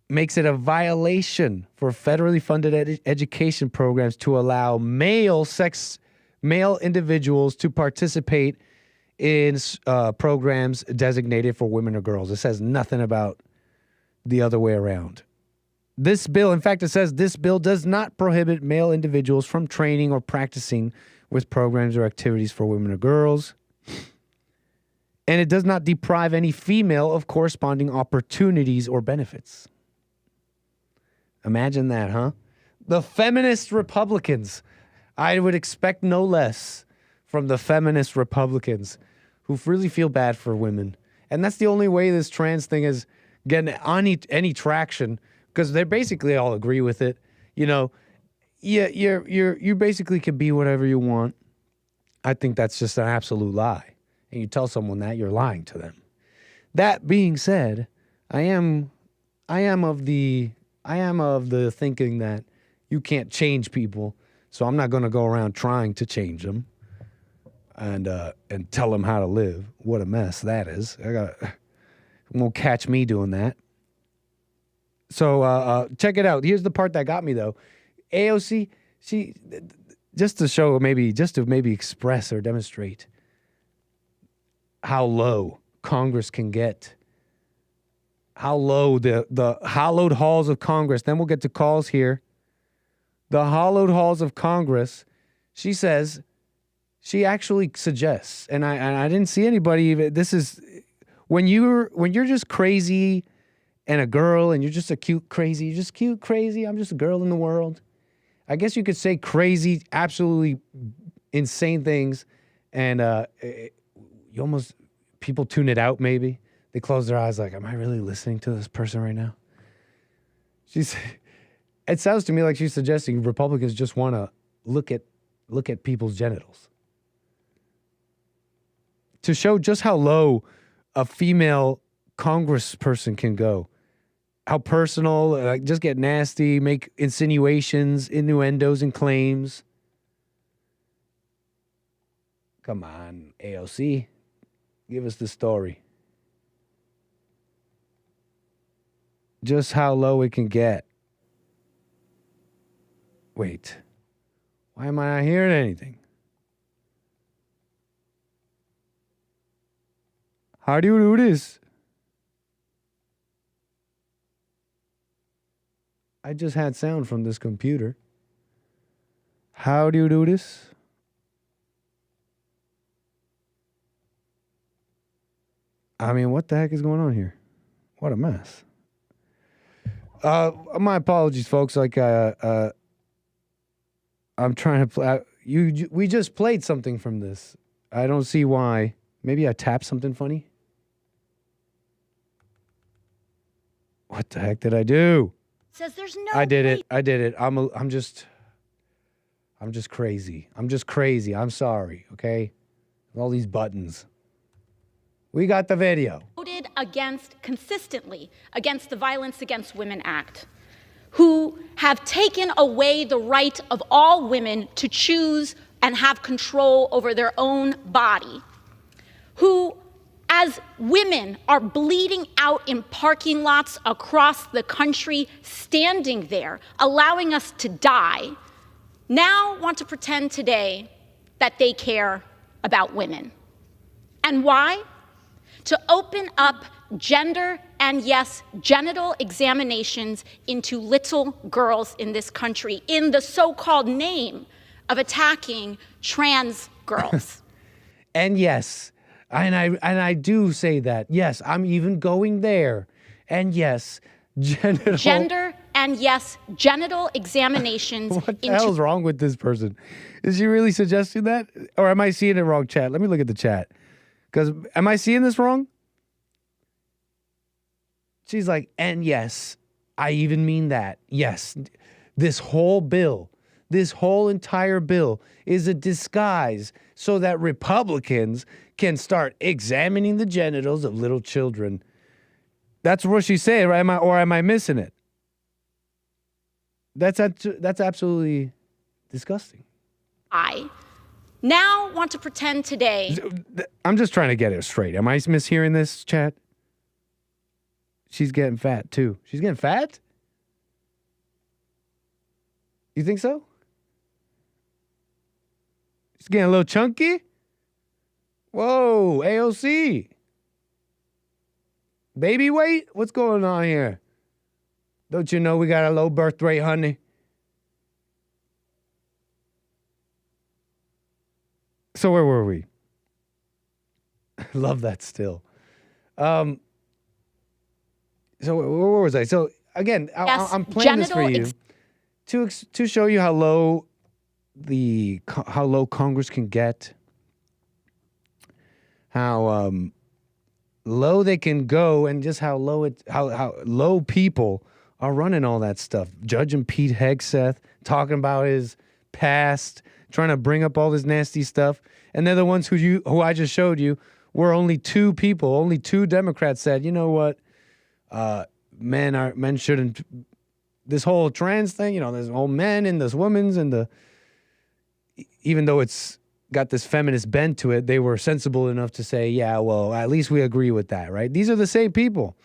makes it a violation for federally funded education programs to allow male individuals to participate in programs designated for women or girls. It says nothing about the other way around. This bill, in fact, it says this bill does not prohibit male individuals from training or practicing with programs or activities for women or girls. And it does not deprive any female of corresponding opportunities or benefits. Imagine that, huh? The feminist Republicans. I would expect no less from the feminist Republicans who really feel bad for women. And that's the only way this trans thing is getting any traction, because they basically all agree with it. You know, you basically can be whatever you want. I think that's just an absolute lie. And you tell someone that, you're lying to them. That being said, I am of the thinking that you can't change people, so I'm not going to go around trying to change them and tell them how to live. What a mess that is. Won't catch me doing that. So check it out. Here's the part that got me though. AOC, she just to maybe express or demonstrate how low Congress can get. How low the hallowed halls of Congress. Then we'll get to calls here. The hallowed halls of Congress. She says, she actually suggests, and I didn't see anybody even. This is when you're just crazy and a girl, and you're just a cute crazy. You're just cute crazy. I'm just a girl in the world. I guess you could say crazy, absolutely insane things, and people tune it out. Maybe they close their eyes, like, am I really listening to this person right now? It sounds to me like she's suggesting Republicans just want to look at people's genitals to show just how low a female congressperson can go. How personal, just get nasty, make insinuations, innuendos, and claims. Come on, AOC. Give us the story. Just how low it can get. Wait. Why am I not hearing anything? How do you do this? I just had sound from this computer. How do you do this? I mean, what the heck is going on here? What a mess. My apologies, folks. Like, I'm trying to play. We just played something from this. I don't see why. Maybe I tapped something funny. What the heck did I do? Says there's no I did it. I'm just crazy. I'm just crazy. I'm sorry, okay? All these buttons. We got the video. Voted consistently against the Violence Against Women Act, who have taken away the right of all women to choose and have control over their own body, who, as women are bleeding out in parking lots across the country, standing there, allowing us to die, now want to pretend today that they care about women. And why? To open up gender and, yes, genital examinations into little girls in this country in the so-called name of attacking trans girls. And yes, and I do say that. Yes, I'm even going there. And yes, gender and, yes, genital examinations. What the hell's wrong with this person? Is she really suggesting that? Or am I seeing it wrong, chat? Let me look at the chat. Because am I seeing this wrong? She's like, and yes, I even mean that. Yes, this whole entire bill is a disguise so that Republicans can start examining the genitals of little children. That's what she's saying, right? Am I missing it? That's absolutely disgusting. I now want to pretend today. I'm just trying to get it straight. Am I mishearing this, chat? She's getting fat, too. She's getting fat? You think so? She's getting a little chunky? Whoa, AOC. Baby weight? What's going on here? Don't you know we got a low birth rate, honey? So where were we? Love that still. So where was I? So again, yes, I'm playing this for you to show you how low Congress can get, how low they can go, and just how low people are running all that stuff. Judging 𝒏𝒊𝒄𝒌𝒔𝒕𝒓𝒆𝒂𝒎, talking about his past, trying to bring up all this nasty stuff, and they're the ones who I just showed you were only two people, only two Democrats said, you know what, men shouldn't. This whole trans thing, there's whole men and there's women's and even though it's got this feminist bent to it, they were sensible enough to say, yeah, well, at least we agree with that, right? These are the same people.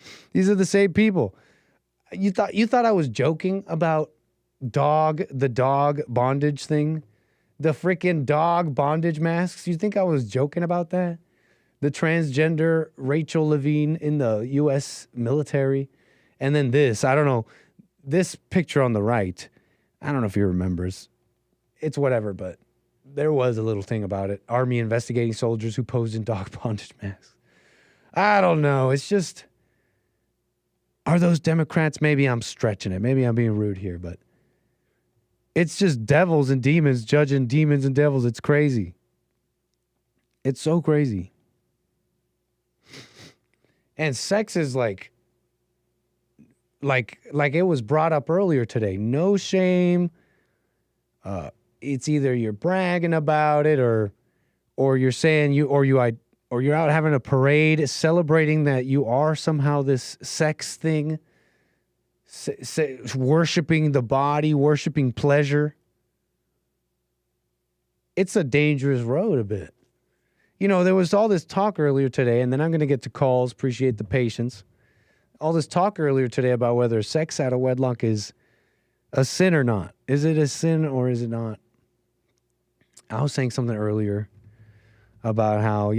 You thought I was joking about the dog bondage thing? The freaking dog bondage masks? You think I was joking about that? The transgender Rachel Levine in the U.S. military? And then this, I don't know, this picture on the right, I don't know if he remembers. It's whatever, but there was a little thing about it. Army investigating soldiers who posed in dog bondage masks. I don't know. It's just, are those Democrats? Maybe I'm stretching it. Maybe I'm being rude here, but it's just devils and demons judging demons and devils. It's crazy. It's so crazy. And sex is like it was brought up earlier today. No shame. It's either you're bragging about it or you're saying you're out having a parade celebrating that you are somehow this sex thing, worshiping the body, worshiping pleasure. It's a dangerous road a bit. There was all this talk earlier today, and then I'm going to get to calls. Appreciate the patience. All this talk earlier today about whether sex out of wedlock is a sin or not. Is it a sin or is it not? I was saying something earlier about how,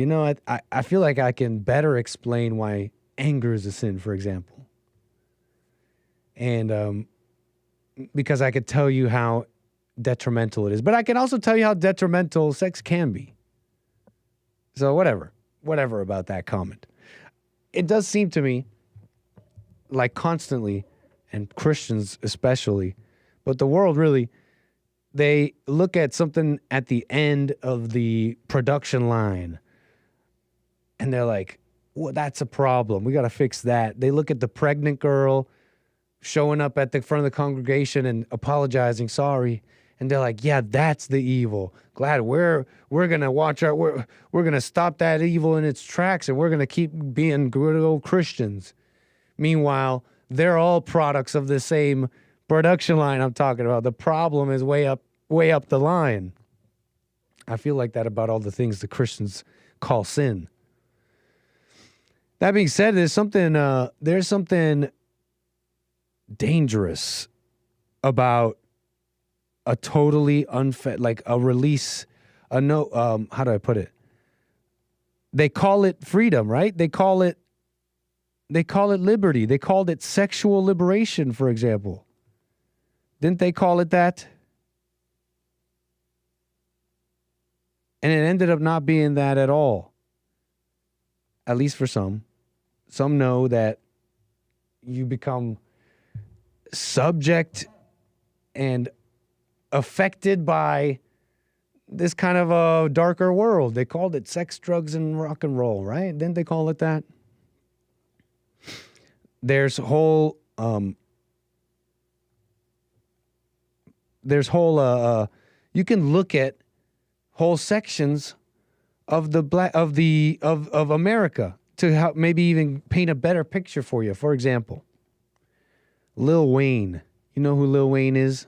I feel like I can better explain why anger is a sin, for example. And because I could tell you how detrimental it is. But I can also tell you how detrimental sex can be. So whatever about that comment. It does seem to me like constantly, and Christians especially, but the world really, they look at something at the end of the production line and they're like, well, that's a problem. We got to fix that. They look at the pregnant girl showing up at the front of the congregation and apologizing, sorry. And they're like, yeah, that's the evil. Glad we're gonna watch we're gonna stop that evil in its tracks, and we're gonna keep being good old Christians. Meanwhile, they're all products of the same production line I'm talking about. The problem is way up the line. I feel like that about all the things the Christians call sin. That being said, there's something dangerous about a totally like a release, how do I put it? They call it freedom, right? They call it liberty. They called it sexual liberation, for example. Didn't they call it that? And it ended up not being that at all. At least for some. Some know that you become subject and affected by this kind of a darker world. They called it sex, drugs, and rock and roll, right? Didn't they call it that? There's whole you can look at whole sections of of America to help maybe even paint a better picture for you. For example, Lil Wayne. You know who Lil Wayne is?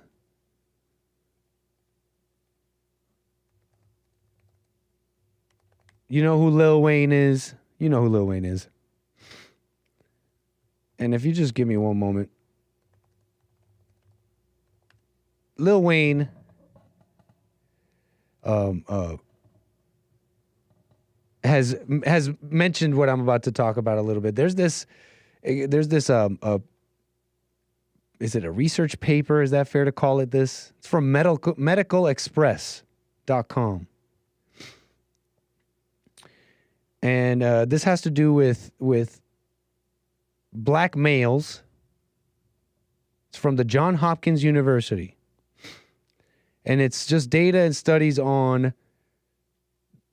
You know who Lil Wayne is? You know who Lil Wayne is. And if you just give me one moment. Lil Wayne has mentioned what I'm about to talk about a little bit. There's this is it a research paper? Is that fair to call it this? It's from 𝒏𝒊𝒄𝒌𝒔𝒕𝒓𝒆.com. And this has to do with black males. It's from the Johns Hopkins University. And it's just data and studies on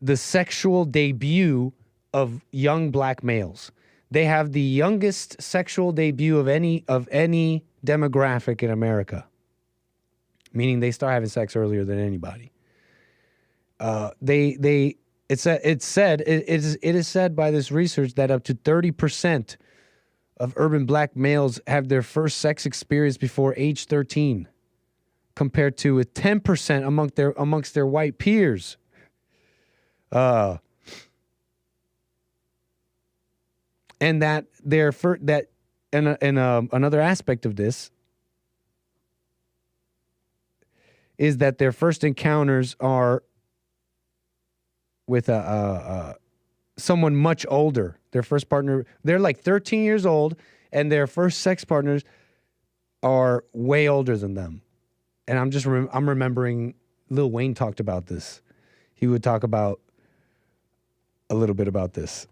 the sexual debut of young black males. They have the youngest sexual debut of any demographic in America, meaning they start having sex earlier than anybody. It is said by this research that up to 30% of urban black males have their first sex experience before age 13, compared to with 10% amongst their white peers. And that another aspect of this is that their first encounters are with someone much older. Their first partner, they're like 13 years old, and their first sex partners are way older than them. And I'm remembering Lil Wayne talked about this. He would talk about a little bit about this,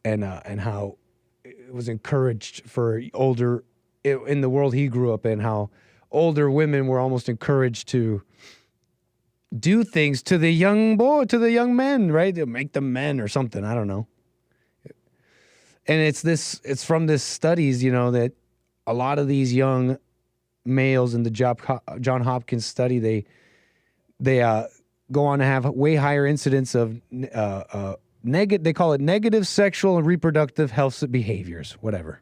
and how it was encouraged for older in the world he grew up in, how older women were almost encouraged to do things to the young men, right? To make them men or something. I don't know. And it's from this studies, that a lot of these young males in the Johns Hopkins study, they go on to have way higher incidence of they call it negative sexual and reproductive health behaviors, whatever,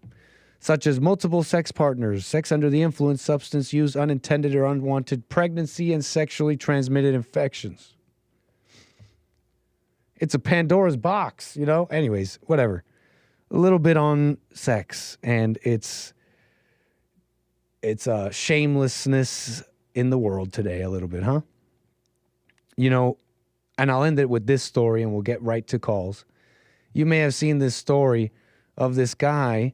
such as multiple sex partners, sex under the influence, substance use, unintended or unwanted pregnancy, and sexually transmitted infections. It's a Pandora's box, Anyways, whatever. A little bit on sex and its shamelessness in the world today, a little bit, huh? And I'll end it with this story and we'll get right to calls. You may have seen this story of this guy,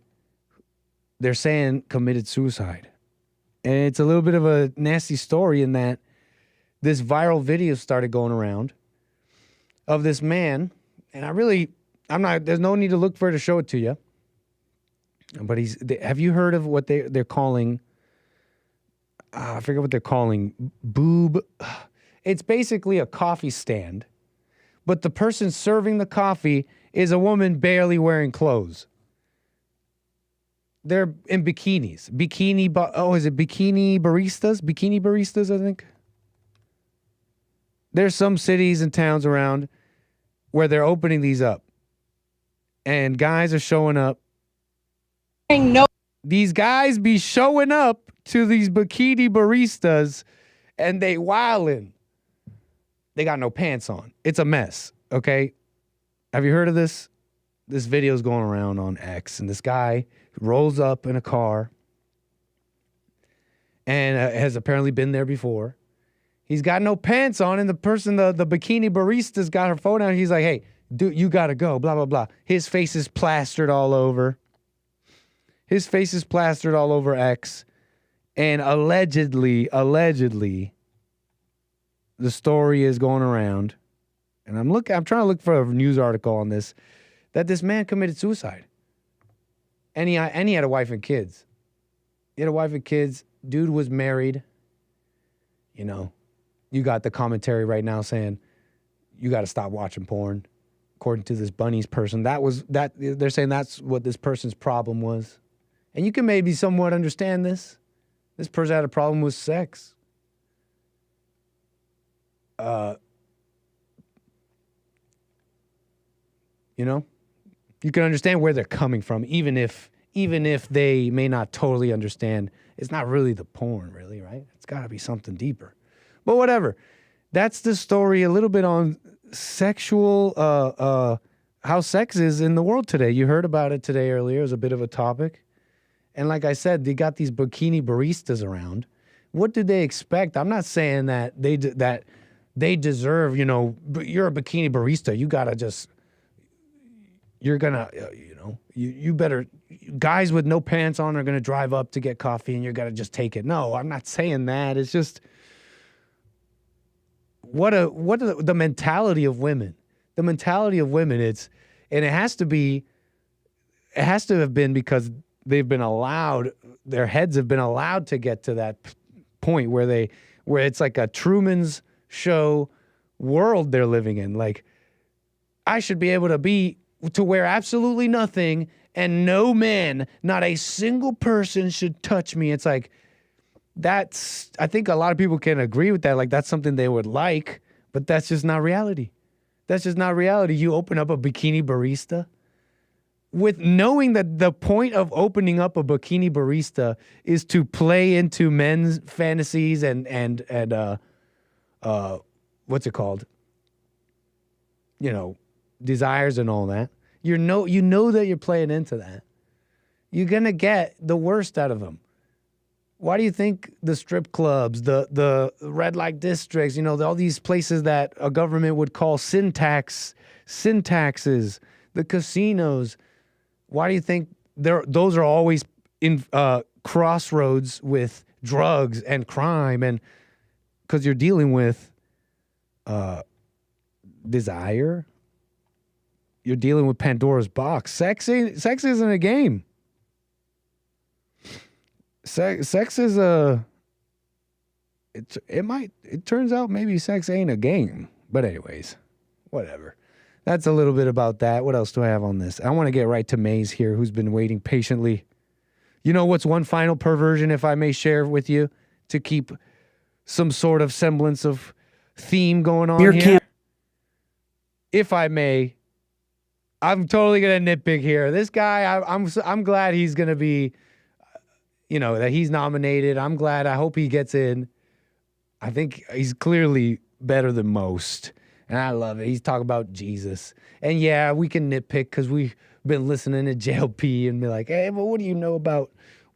they're saying committed suicide. And it's a little bit of a nasty story in that this viral video started going around of this man. And there's no need to look for it to show it to you. But have you heard of what they're calling, I forget what they're calling, It's basically a coffee stand, but the person serving the coffee is a woman barely wearing clothes. They're in bikinis. Is it bikini baristas? Bikini baristas, I think. There's some cities and towns around where they're opening these up. And guys are showing up. No. These guys be showing up to these bikini baristas and they wildin'. They got no pants on. It's a mess, okay? Have you heard of this? This video's going around on X, and this guy rolls up in a car and has apparently been there before. He's got no pants on, and the bikini barista's got her phone out. He's like, hey, dude, you gotta go, blah, blah, blah. His face is plastered all over. His face is plastered all over X. And allegedly, the story is going around, and I'm trying to look for a news article on this, that this man committed suicide. And he had a wife and kids. He had a wife and kids. Dude was married. You know, you got the commentary right now saying you got to stop watching porn. According to this Bunnies person, they're saying that's what this person's problem was. And you can maybe somewhat understand this. This person had a problem with sex. You know, you can understand where they're coming from, even if they may not totally understand. It's not really the porn, really, right? It's got to be something deeper. But whatever. That's the story a little bit on sexual, how sex is in the world today. You heard about it today earlier. It was a bit of a topic. And like I said, they got these bikini baristas around. What do they expect? I'm not saying that they deserve, you know, you're a bikini barista. You got to just, you're going to, you better, guys with no pants on are going to drive up to get coffee and you're going to just take it. No, I'm not saying that. It's just, the mentality of women. The mentality of women, and it has to have been because they've been allowed, their heads have been allowed to get to that point where it's like a Truman's Show world they're living in. Like, I should be able to wear absolutely nothing and no man, not a single person should touch me. It's like, I think a lot of people can agree with that. Like, that's something they would like, but that's just not reality. That's just not reality. You open up a bikini barista with knowing that the point of opening up a bikini barista is to play into men's fantasies and what's it called? You know, desires and all that. You know that you're playing into that. You're going to get the worst out of them. Why do you think the strip clubs, the red light districts, you know, all these places that a government would call syntaxes, the casinos, why do you think those are always in crossroads with drugs and crime? And because you're dealing with desire, you're dealing with Pandora's box. Sex isn't a game. Sex is it turns out maybe sex ain't a game. But anyways, whatever. That's a little bit about that. What else do I have on this? I want to get right to Maze here, who's been waiting patiently. You know what's one final perversion, if I may share with you, to keep some sort of semblance of theme going on here? If I may, I'm totally going to nitpick here. This guy, I'm glad he's going to be, you know, that he's nominated. I'm glad. I hope he gets in. I think he's clearly better than most. And I love it. He's talking about Jesus. And yeah, we can nitpick because we've been listening to JLP and be like, hey, but what do you know about,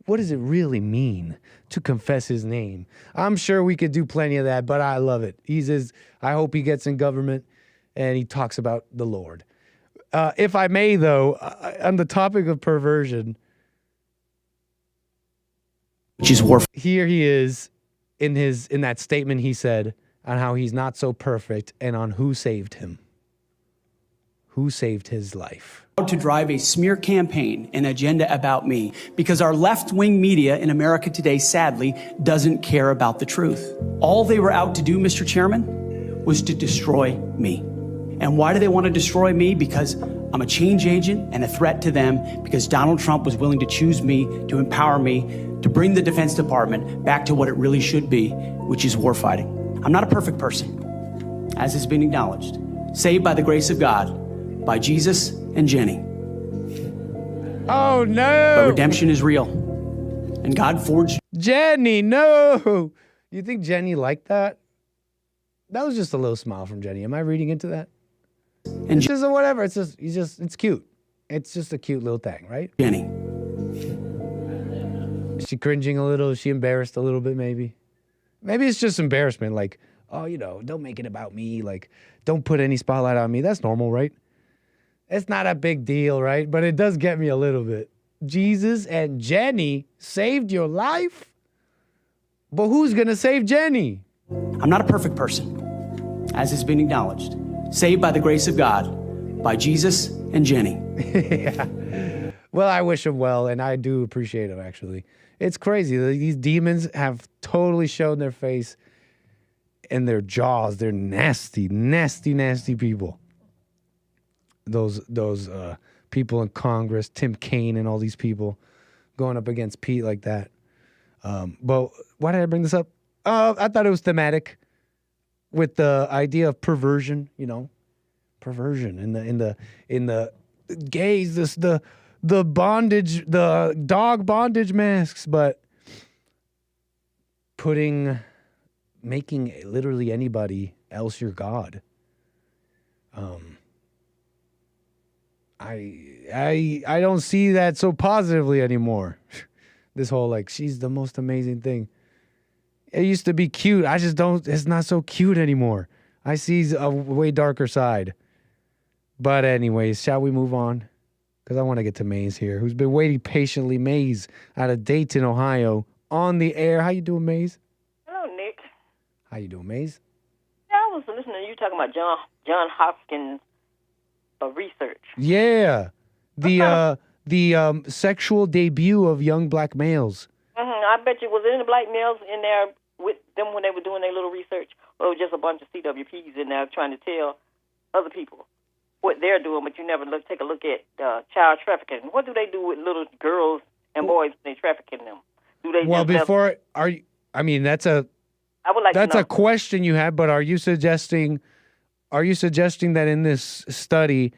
what does it really mean to confess his name? I'm sure we could do plenty of that, but I love it. I hope he gets in government and he talks about the Lord. If I may, though, on the topic of perversion, here he is in that statement he said on how he's not so perfect and on who saved him. Who saved his life. To drive a smear campaign, an agenda about me, because our left-wing media in America today, sadly, doesn't care about the truth. All they were out to do, Mr. Chairman, was to destroy me. And why do they want to destroy me? Because I'm a change agent and a threat to them, because Donald Trump was willing to choose me, to empower me, to bring the Defense Department back to what it really should be, which is warfighting. I'm not a perfect person, as has been acknowledged. Saved by the grace of God, by Jesus and Jenny. Oh, no. But redemption is real. And God forged... Jenny, no. You think Jenny liked that? That was just a little smile from Jenny. Am I reading into that? And it's just a whatever. It's it's cute. It's just a cute little thing, right? Jenny. Is she cringing a little? Is she embarrassed a little bit, maybe? Maybe it's just embarrassment, like, oh, you know, don't make it about me. Like, don't put any spotlight on me. That's normal, right? It's not a big deal, right? But it does get me a little bit. Jesus and Jenny saved your life? But who's going to save Jenny? I'm not a perfect person, as has been acknowledged. Saved by the grace of God, by Jesus and Jenny. Yeah. Well, I wish him well, and I do appreciate him, actually. It's crazy. These demons have totally shown their face and their jaws. They're nasty, nasty, nasty people. Those people in Congress, Tim Kaine and all these people going up against Pete like that. But why did I bring this up? I thought it was thematic with the idea of perversion, you know, perversion in the gays, the bondage, the dog bondage masks, but making literally anybody else your God. I don't see that so positively anymore. This whole, like, she's the most amazing thing. It used to be cute. I just don't, it's not so cute anymore. I see a way darker side. But anyways, shall we move on? Because I want to get to Maze here, who's been waiting patiently. Maze out of Dayton, Ohio, on the air. How you doing, Maze? Hello, Nick. How you doing, Maze? Yeah, I was listening to you talking about John Hopkins research. Yeah, the sexual debut of young black males. I bet you, was there any black males in there with them when they were doing their little research, or was just a bunch of CWPs in there trying to tell other people what they're doing, but you never take a look at child trafficking? What do they do with little girls and boys when they trafficking them? Do they? Well, before are you? I mean, that's a question you have, but are you suggesting that in this study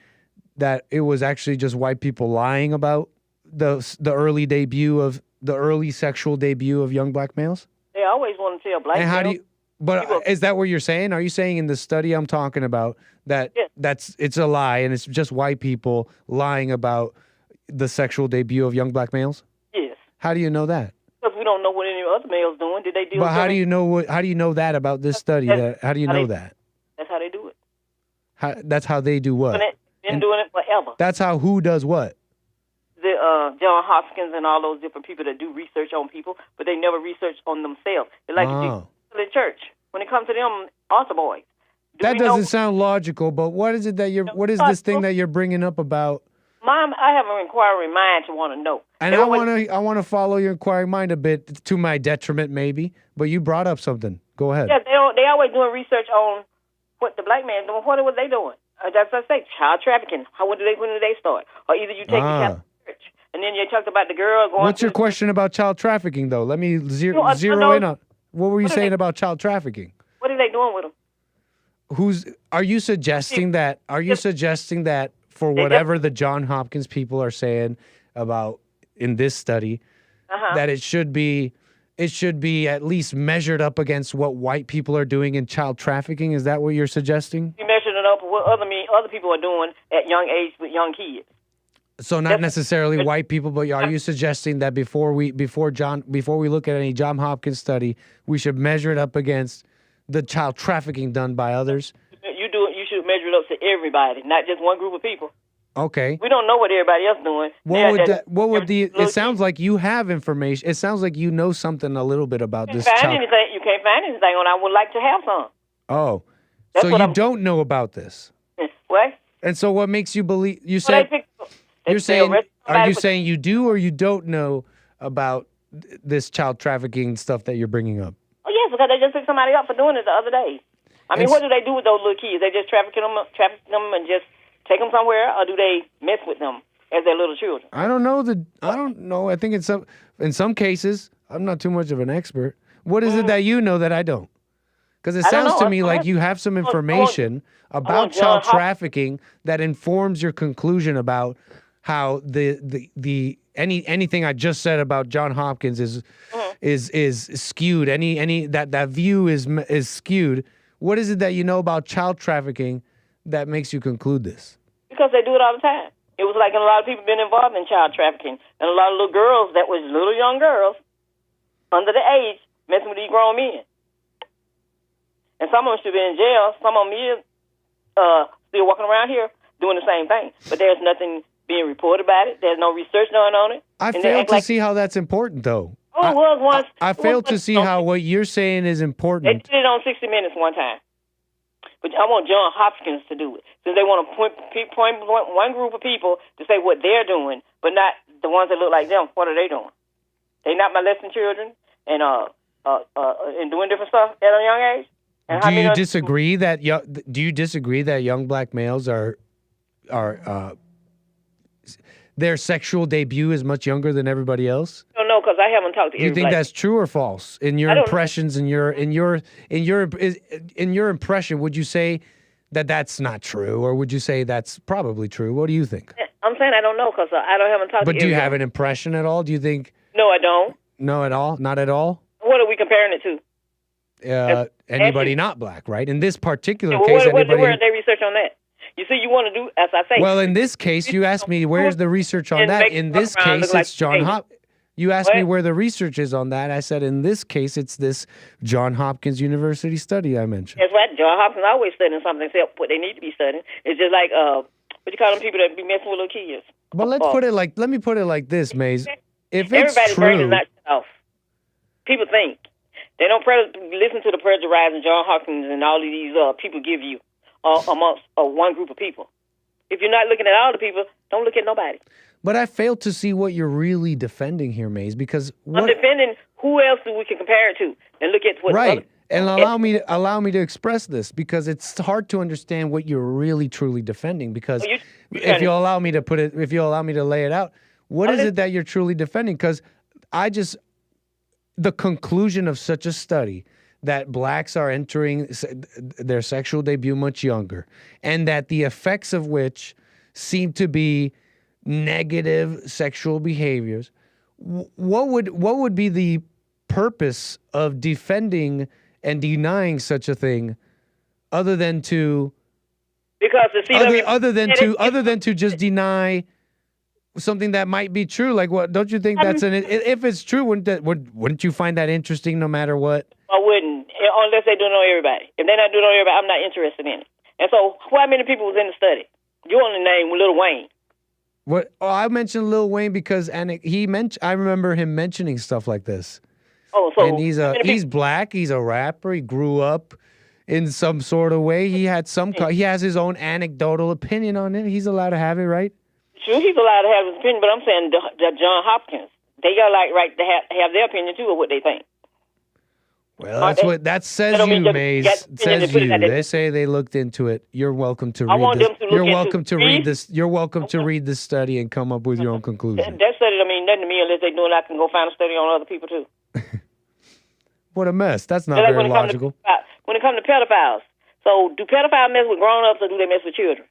that it was actually just white people lying about the early sexual debut of young black males? They always want to tell black. And how do you? But is that what you're saying? Are you saying in the study I'm talking about that it's a lie and it's just white people lying about the sexual debut of young black males? Yes. How do you know that? Because we don't know what any other males doing. Did they deal? But how do you know how do you know that about this study? How do you know that? That's how they do it. That's how they do what? Been doing it forever. That's how who does what? The John Hopkins and all those different people that do research on people, but they never research on themselves. They like to do the church. When it comes to them altar boys. That doesn't sound logical, but what is it that what is this thing that you're bringing up about? Mom, I have an inquiring mind to want to know. And I want to follow your inquiring mind a bit, to my detriment maybe, but you brought up something. Go ahead. Yeah, they always doing research on what the black man doing. What are they doing? That's what I say, child trafficking. When do they start? Or either you take the Catholic Church, and then you talked about the girl going. What's your question about child trafficking, though? Let me zero in on. What were you saying about child trafficking? What are they doing with them? Are you suggesting that? Are you suggesting that for whatever the John Hopkins people are saying about in this study, that it should be at least measured up against what white people are doing in child trafficking? Is that what you're suggesting? You measuring it up with what other people are doing at young age with young kids. So not necessarily white people, but are you suggesting that before we look at any John Hopkins study, we should measure it up against the child trafficking done by others? You should measure it up to everybody, not just one group of people. Okay. We don't know what everybody else doing. It sounds like you have information. It sounds like you know something a little bit about this. You can't find anything on. I would like to have some. Oh, so you don't know about this? What? And so what makes you believe? You said you're saying. Are you saying you do or you don't know about this child trafficking stuff that you're bringing up? Oh yes, because they just picked somebody up for doing it the other day. I mean, what do they do with those little kids? They just traffic them and just take them somewhere, or do they mess with them as their little children? I don't know. I think in some cases, I'm not too much of an expert. What is it that you know that I don't? Because it sounds to me like you have some information about child trafficking that informs your conclusion about how anything I just said about John Hopkins is skewed. That view is skewed. What is it that you know about child trafficking that makes you conclude this? Because they do it all the time. It was like a lot of people been involved in child trafficking, and a lot of little girls that was little young girls under the age messing with these grown men. And some of them should be in jail. Some of them is still walking around here doing the same thing. But there's nothing being reported about it. There's no research done on it. I fail to see how that's important, though. Oh, it was once. I fail to see how what you're saying is important. They did it on 60 Minutes one time. But I want John Hopkins to do it. Since they want to point one group of people to say what they're doing, but not the ones that look like them. What are they doing? They not molesting children and doing different stuff at a young age? And do you disagree that young black males are their sexual debut is much younger than everybody else? I don't know, because I haven't talked to everybody. Do you think that's true or false in your impressions? In your impression, would you say that that's not true, or would you say that's probably true? What do you think? I'm saying I don't know, because I haven't talked to But do you have an impression at all? Do you think? No, I don't. No, at all? Not at all? What are we comparing it to? Anybody not black, right? In this particular case, anybody... Where did they research on that? You see, you want to do, as I say... Well, in this case, you asked me, where's the research on that? In this case, it's John Hopkins. You asked me where the research is on that. I said, in this case, it's this John Hopkins University study I mentioned. That's right. John Hopkins always studying something except what they need to be studying. It's just like, what you call them people that be messing with little kids? But let me put it like this, Maze. If it's everybody's true... brain is not shut off. People think. They don't listen to the plagiarizing John Hopkins and all of these people give you amongst one group of people. If you're not looking at all the people, don't look at nobody. But I fail to see what you're really defending here, Maze, because I'm defending who else we can compare it to and look at what. Right, and allow me to express this, because it's hard to understand what you're really truly defending. Because if you allow me to lay it out, what is it that you're truly defending? Because the conclusion of such a study that blacks are entering their sexual debut much younger, and that the effects of which seem to be negative sexual behaviors, what would be the purpose of defending and denying such a thing, other than to just deny something that might be true? Like, what? Don't you think that's if it's true, wouldn't you find that interesting no matter what? I wouldn't, unless they don't know everybody. If they're not doing know everybody, I'm not interested in it. And so, how many people was in the study? You only named Lil Wayne. What? Oh, I mentioned Lil Wayne because I remember him mentioning stuff like this. Oh, so and he's black. He's a rapper. He grew up in some sort of way. He has his own anecdotal opinion on it. He's allowed to have it, right? Sure, he's allowed to have his opinion, but I'm saying John Hopkins, they got right to have their opinion too of what they think. Well, that says you, Maze. Says you. They say they looked into it. You're welcome to read this. You're welcome to read this. You're welcome to read this study and come up with your own conclusion. That study don't mean nothing to me unless they doing. I can go find a study on other people too. What a mess. That's not very logical. When it comes to pedophiles, so do pedophiles mess with grown-ups or do they mess with children?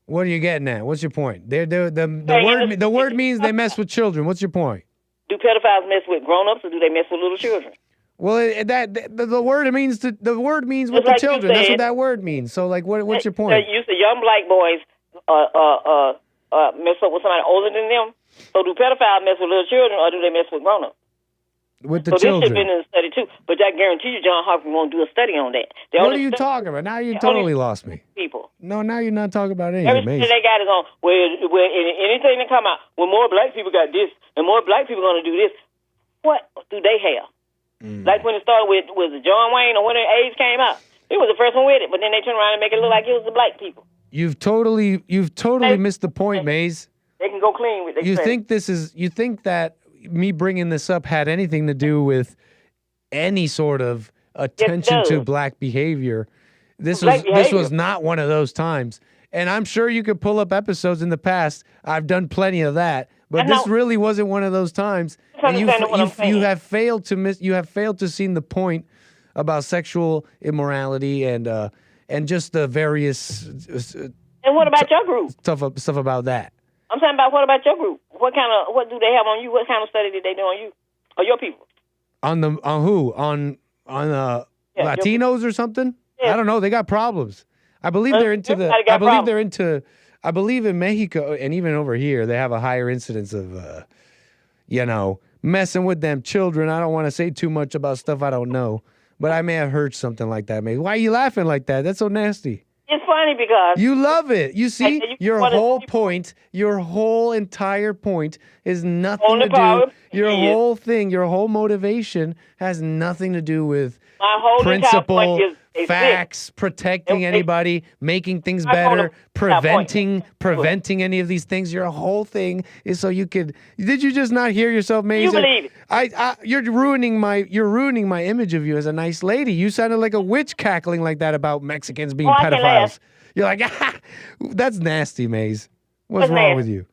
What are you getting at? What's your point? The word means they mess with children. What's your point? Do pedophiles mess with grown-ups or do they mess with little children? Well, the word means with the children. That's what that word means. So, like, what's your point? You say young black boys mess up with somebody older than them. So, do pedophiles mess with little children or do they mess with grown-ups? With the children. This should have been in the study too. But I guarantee you, John Hopkins won't do a study on that. What are you talking about? Now you totally lost me. People. No, now you're not talking about anything. Everything they got is on where anything that come out. When more black people got this and more black people going to do this, what do they have? Like when it started with John Wayne or when AIDS came out, he was the first one with it. But then they turned around and make it look like it was the black people. You've totally missed the point, Maze. They can go clean with it. You think that me bringing this up had anything to do with any sort of attention to black behavior. This was not one of those times. And I'm sure you could pull up episodes in the past. I've done plenty of that, but this really wasn't one of those times. And you have failed to see the point about sexual immorality and just the various. And what about your group? Stuff about that. I'm talking about what about your group? What do they have on you? What kind of study did they do on you or your people? On who? On Latinos or something? Yeah. I don't know. They got problems. I believe they're into I believe in Mexico and even over here they have a higher incidence of messing with them children. I don't want to say too much about stuff I don't know, but I may have heard something like that. Maybe. Why are you laughing like that? That's so nasty. It's funny because you love it. You see, your whole entire point is nothing to do. Your whole thing, your whole motivation has nothing to do with principle, facts, protecting anybody, making things better, preventing any of these things. Your whole thing is so you could. Did you just not hear yourself, Maze? You believe it. You're ruining my image of you as a nice lady. You sounded like a witch cackling like that about Mexicans being pedophiles. You're like, that's nasty, Maze. What's wrong with you?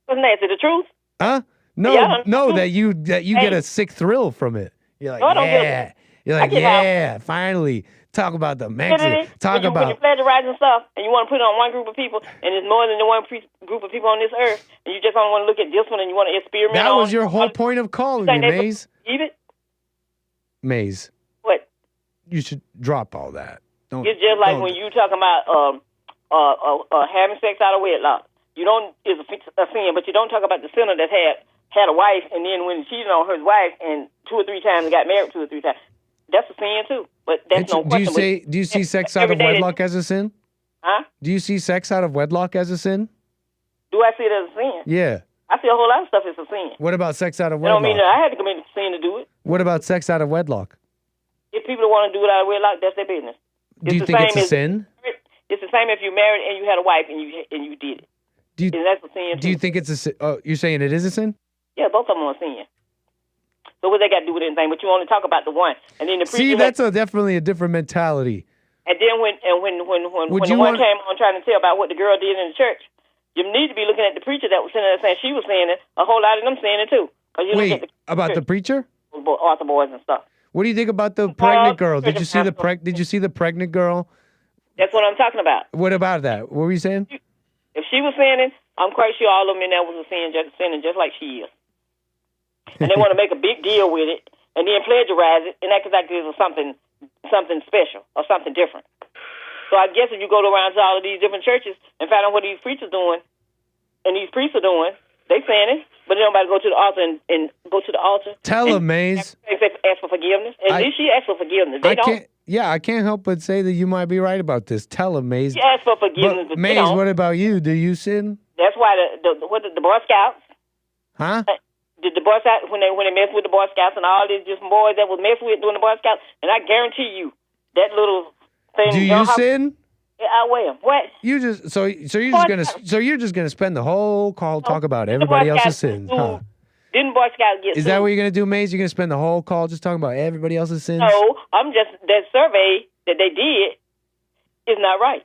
What's nasty? The truth? Huh? No, that you get a sick thrill from it. You're like, yeah. You're like, yeah, finally. Talk about the Mexicans. When you plagiarize and stuff, and you want to put it on one group of people, and there's more than the one group of people on this earth, and you just don't want to look at this one, and you want to experiment. That was your whole point of calling me, Maze. Maze. What? You should drop all that. It's just like when you talking about having sex out of wedlock. It's a sin, but you don't talk about the sinner that had a wife, and then when he cheated on his wife, and 2 or 3 times and got married 2 or 3 times. That's a sin too, but that's no question. Do you see sex out of wedlock as a sin? Huh? Do you see sex out of wedlock as a sin? Do I see it as a sin? Yeah. I see a whole lot of stuff as a sin. What about sex out of wedlock? I don't mean that I had to commit a sin to do it. What about sex out of wedlock? If people want to do it out of wedlock, that's their business. Do you think it's a sin? It's the same if you married and you had a wife and you did it. And that's a sin too. Do you think it's a sin? Oh, you're saying it is a sin? Yeah, both of them are a sin. So what they got to do with anything? But you only talk about the one, and then the preacher. See, that's definitely a different mentality. And then when the one came on trying to tell about what the girl did in the church, you need to be looking at the preacher that was sitting there saying she was saying it. A whole lot of them saying it too. Wait, about the preacher? Author boys and stuff. What do you think about the pregnant girl? Did you see the pregnant girl? That's what I'm talking about. What about that? What were you saying? If she was saying it, I'm quite sure all of them in there was sinning just like she is. And they want to make a big deal with it, and then plagiarize it, and act like it was something special or something different. So I guess if you go around to all of these different churches and find out what these preachers doing, and these priests are doing, they saying it, but they don't about to go to the altar and go to the altar. Tell them, Maze. Ask for forgiveness. At least she asked for forgiveness. They don't. I can't help but say that you might be right about this. Tell them, Maze. She asked for forgiveness. But Maze, what about you? Do you sin? That's why the Boy Scouts. Huh? The Boy Scouts, when they messed with the Boy Scouts and all these just boys that was messed with doing the Boy Scouts, and I guarantee you that little thing. Do you sin? I will. What? You're just gonna spend the whole call talk about everybody else's sins, huh? Didn't Boy Scouts get? Is that what you're gonna do, Maze? You're gonna spend the whole call just talking about everybody else's sins? No, I'm just that survey that they did is not right.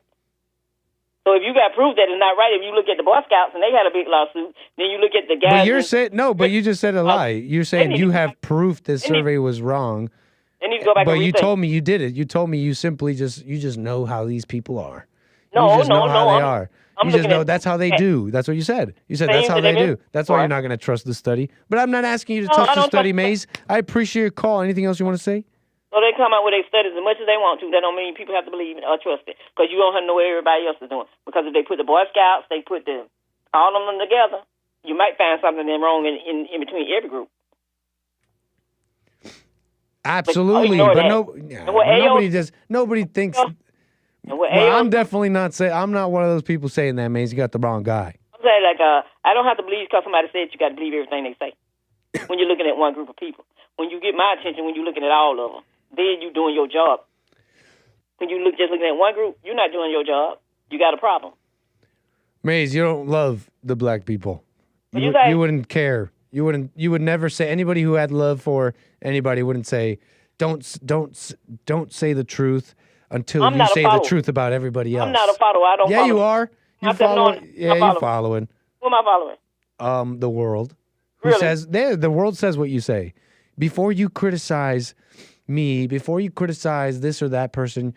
So if you got proof that it's not right, if you look at the Boy Scouts and they had a big lawsuit, then you look at the guys. But you're saying but you just said a lie. You're saying you have proof this survey was wrong. They need to go back. But you told me you did it. You told me you simply just know how these people are. No, you just know how they are. You just know that's how they do. That's what you said. You said that's how they do. That's why you're not going to trust the study. But I'm not asking you to trust the study, Maze. I appreciate your call. Anything else you want to say? So they come out with their studies as much as they want to. That don't mean people have to believe it or trust it. Because you don't have to know what everybody else is doing. Because if they put the Boy Scouts, they put all of them together, you might find something wrong in between every group. Absolutely. But nobody thinks. I'm definitely not saying. I'm not one of those people saying that, Maze. You got the wrong guy. I'm saying I don't have to believe because somebody said you got to believe everything they say. When you're looking at one group of people, when you get my attention, when you're looking at all of them, then you're doing your job. When you just looking at one group, you're not doing your job. You got a problem. Maze, you don't love the black people. You wouldn't care. You would never say anybody who had love for anybody wouldn't say don't say the truth until I'm you not a say the follower. truth about everybody else. I'm not a follower. I don't Yeah, follow. you are. You I said, follow. no, Yeah, I'm you're following. Who am I following? The world. Who Really? says the world says what you say. Before you criticize me, before you criticize this or that person,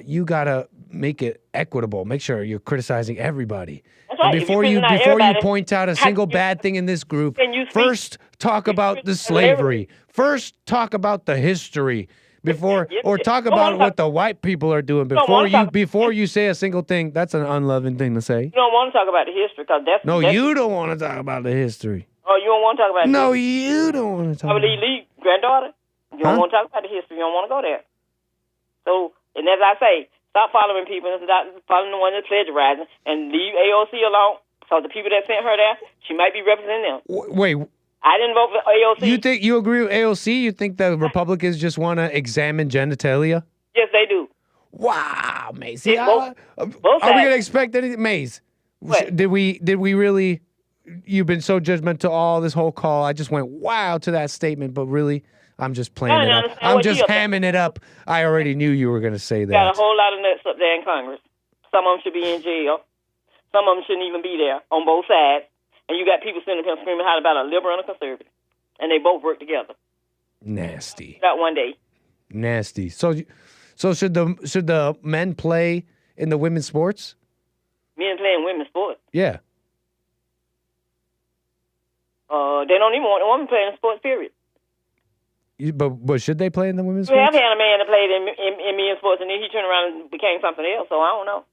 you gotta make it equitable. Make sure you're criticizing everybody. That's right. And If you're criticizing before you everybody, point out a single bad thing in this group, Then you speak. first talk about the slavery. First talk about the history. Before or talk about what the white people are doing before you say a single thing. That's an unloving thing to say. You don't want to talk about the history because that's You don't want to talk about the history. Oh, you don't want to talk about No, the history? you don't want to talk I about believe Lee, granddaughter. You don't want to talk about the history. You don't want to go there. So, and as I say, stop following people and stop following the one that's plagiarizing and leave AOC alone. So the people that sent her there, she might be representing them. Wait. I didn't vote for AOC. You agree with AOC? You think the Republicans just want to examine genitalia? Yes, they do. Wow, Maze. Both Are we going to sides. expect anything? Maze, What? did we really, you've been so judgmental all this whole call. I just went, wow, to that statement, but really, I'm just playing it up. I'm just hamming it up. I already knew you were going to say that. Got a whole lot of nuts up there in Congress. Some of them should be in jail. Some of them shouldn't even be there on both sides. And you got people sitting up here screaming out about a liberal and a conservative. And they both work together. Nasty. Not one day. Nasty. So should the men play in the women's sports? Men playing women's sports. Yeah. They don't even want a woman playing sports, period. But should they play in the women's We have sports? had a man that played in men's sports, and then he turned around and became something else, so I don't know.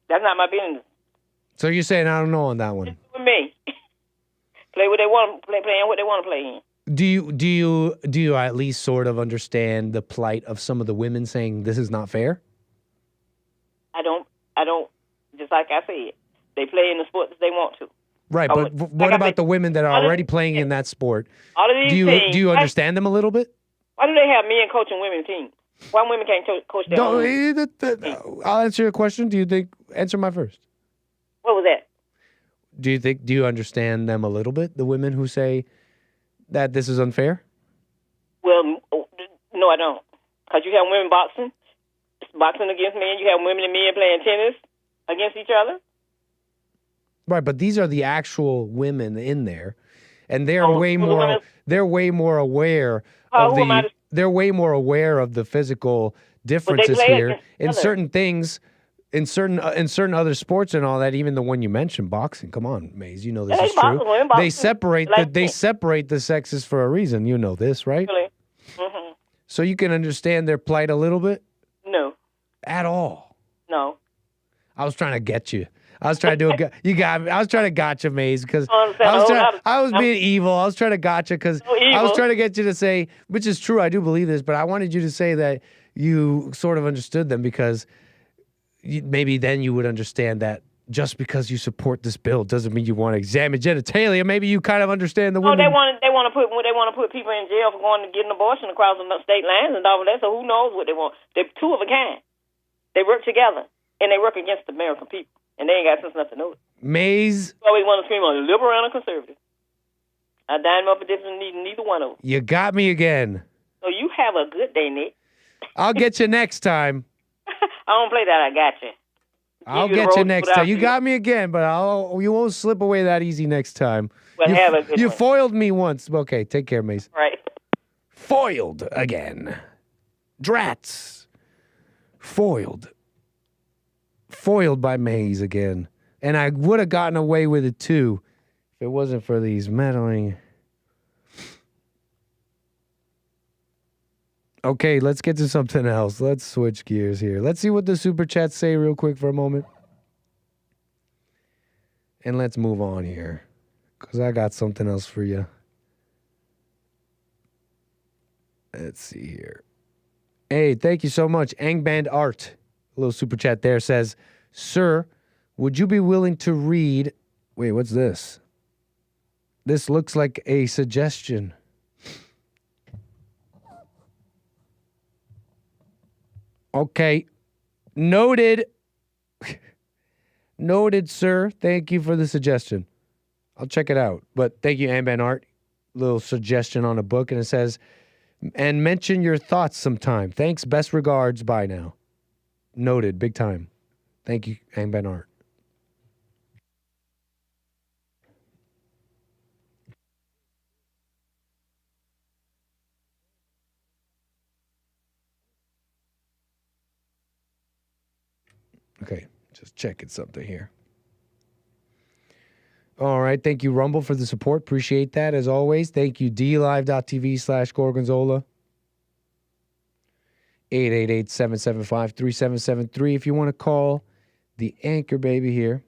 That's not my business. So you're saying I don't know on that one. With me. Play what they want, playing what they want to play in. Do you at least sort of understand the plight of some of the women saying this is not fair? I don't, just like I said, they play in the sports that they want to. Right, but what about the women that are already playing in that sport? All of these teams, do you understand them a little bit? Why do they have men coaching women's teams? Why women can't coach their own? I'll answer your question. Answer my first. What was that? Do you understand them a little bit, the women who say that this is unfair? Well, no, I don't. Because you have women boxing against men. You have women and men playing tennis against each other. Right, but these are the actual women in there, and they're way more aware of the physical differences here in certain things, in certain other sports and all that. Even the one you mentioned, boxing. Come on, Maze, you know this is true. They separate the sexes for a reason. You know this, right? Really? Mm-hmm. So you can understand their plight a little bit. No. At all. No. I was trying to get you. I was trying to do you got me. I was trying to gotcha, Maze, because I was being evil. I was trying to gotcha because I was trying to get you to say, which is true, I do believe this, but I wanted you to say that you sort of understood them because maybe then you would understand that just because you support this bill doesn't mean you want to examine genitalia. Maybe you kind of understand the women. No, they want to put people in jail for going to get an abortion across the state lines and all of that. So who knows what they want? They're two of a kind. They work together and they work against the American people. And they ain't got sense enough to know it. Maze. You always want to scream on a liberal and a conservative. I dime up a difference in neither one of them. You got me again. So you have a good day, Nick. I'll get you next time. I don't play that. I got you. I'll get you next time. You got me again, but you won't slip away that easy next time. Well, have a good You one. foiled me once. Okay, take care, Maze. Right. Foiled again. Drats. Foiled by Maze again. And I would have gotten away with it too if it wasn't for these meddling. Okay, let's get to something else. Let's switch gears here. Let's see what the super chats say real quick for a moment. And let's move on here, because I got something else for you. Let's see here. Hey, thank you so much. Angband Art, a little super chat there, says, "Sir, would you be willing to read..." Wait, what's this? This looks like a suggestion. Okay. Noted. Noted, sir. Thank you for the suggestion. I'll check it out. But thank you, Angband Art. Little suggestion on a book, and it says, and mention your thoughts sometime. Thanks. Best regards. Bye now. Noted. Big time. Thank you, Ang Ben Art. Okay, just checking something here. All right, thank you, Rumble, for the support. Appreciate that, as always. Thank you, dlive.tv/Gorgonzola. 888-775-3773 if you want to call the anchor baby here.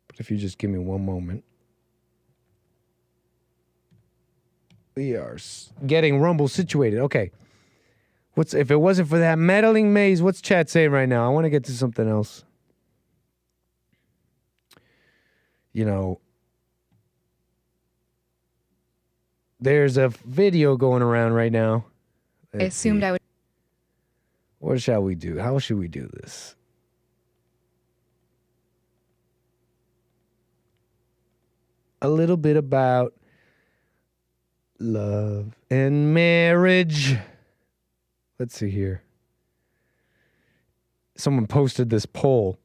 But if you just give me one moment. We are getting Rumble situated. Okay. If it wasn't for that meddling maze, what's chat saying right now? I want to get to something else. You know, there's a video going around right now. I assumed I would. What shall we do? How should we do this? A little bit about love and marriage. Let's see here. Someone posted this poll.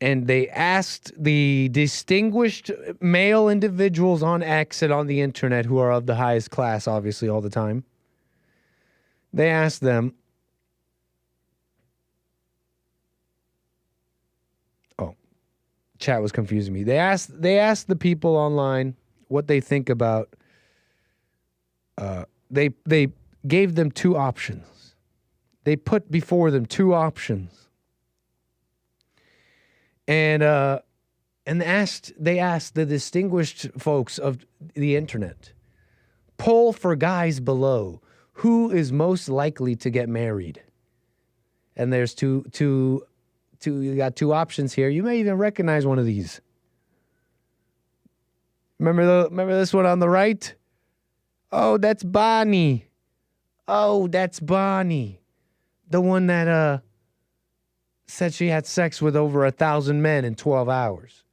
And they asked the distinguished male individuals on X and on the internet who are of the highest class, obviously, all the time. They asked them, chat was confusing me. They asked the people online what they think about. They gave them two options. They put before them two options. And they asked the distinguished folks of the internet, poll for guys below, who is most likely to get married? And there's two you got two options here. You may even recognize one of these. Remember this one on the right? Oh, that's Bonnie. Oh, that's Bonnie. The one that said she had sex with over 1,000 men in 12 hours.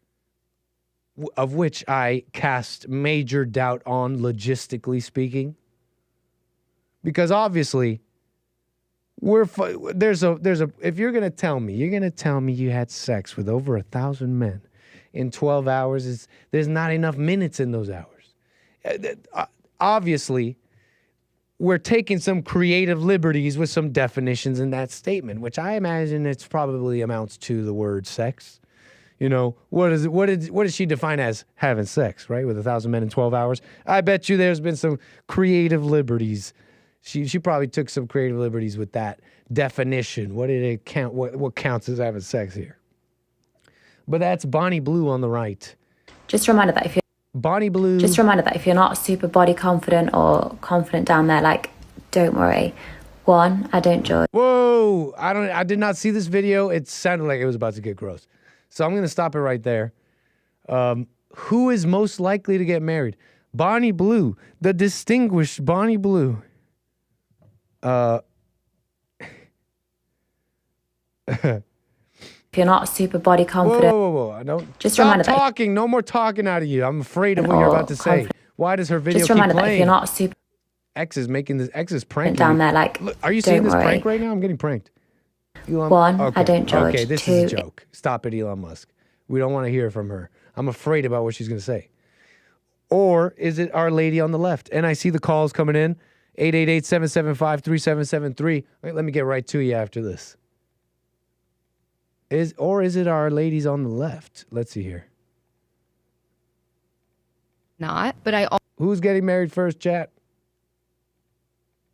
Of which I cast major doubt on, logistically speaking. Because obviously, there's a if you're going to tell me you had sex with over 1,000 men in 12 hours, there's not enough minutes in those hours. Obviously, we're taking some creative liberties with some definitions in that statement, which I imagine it's probably amounts to the word sex. You know, what does she define as having sex, right? With 1,000 men in 12 hours? I bet you there's been some creative liberties. She probably took some creative liberties with that definition. What did it count? What counts as having sex here? But that's Bonnie Blue on the right. Just a reminder that if you're Bonnie Blue. Just a reminder that if you're not super body confident or confident down there, like, don't worry. One, I don't judge. Whoa! I did not see this video. It sounded like it was about to get gross. So I'm going to stop it right there. Who is most likely to get married? Bonnie Blue, the distinguished Bonnie Blue. If you're not super body confident. Whoa. I don't. Just stop reminder talking. No more talking out of you. I'm afraid of what you're about to say. Why does her video just keep reminder playing? That if you're not super X is making this. X is pranking down me. there, like, look, are you seeing this worry. prank right now? I'm getting pranked. One, I don't judge. Okay, this Two, is a joke. Stop it, Elon Musk. We don't want to hear from her. I'm afraid about what she's going to say. Or is it our lady on the left? And I see the calls coming in. 888-775-3773. Wait, let me get right to you after this. Is it our ladies on the left? Let's see here. Not, but who's getting married first, chat?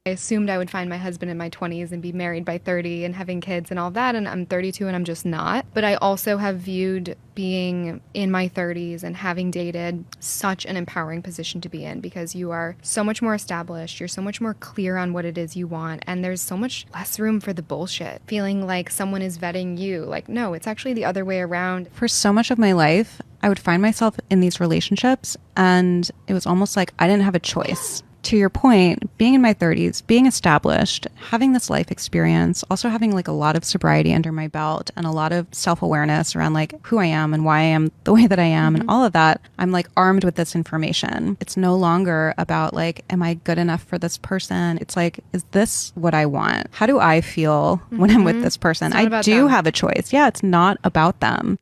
I assumed I would find my husband in my 20s and be married by 30 and having kids and all that, and I'm 32 and I'm just not. But I also have viewed being in my 30s and having dated such an empowering position to be in, because you are so much more established, you're so much more clear on what it is you want, and there's so much less room for the bullshit. Feeling like someone is vetting you. Like, no, it's actually the other way around. For so much of my life, I would find myself in these relationships, and it was almost like I didn't have a choice to your point, being in my 30s, being established, having this life experience, also having like a lot of sobriety under my belt and a lot of self-awareness around like who I am and why I am the way that I am and all of that, I'm like armed with this information. It's no longer about like, am I good enough for this person? It's like, is this what I want? How do I feel when I'm with this person? I do have a choice. Yeah, it's not about them.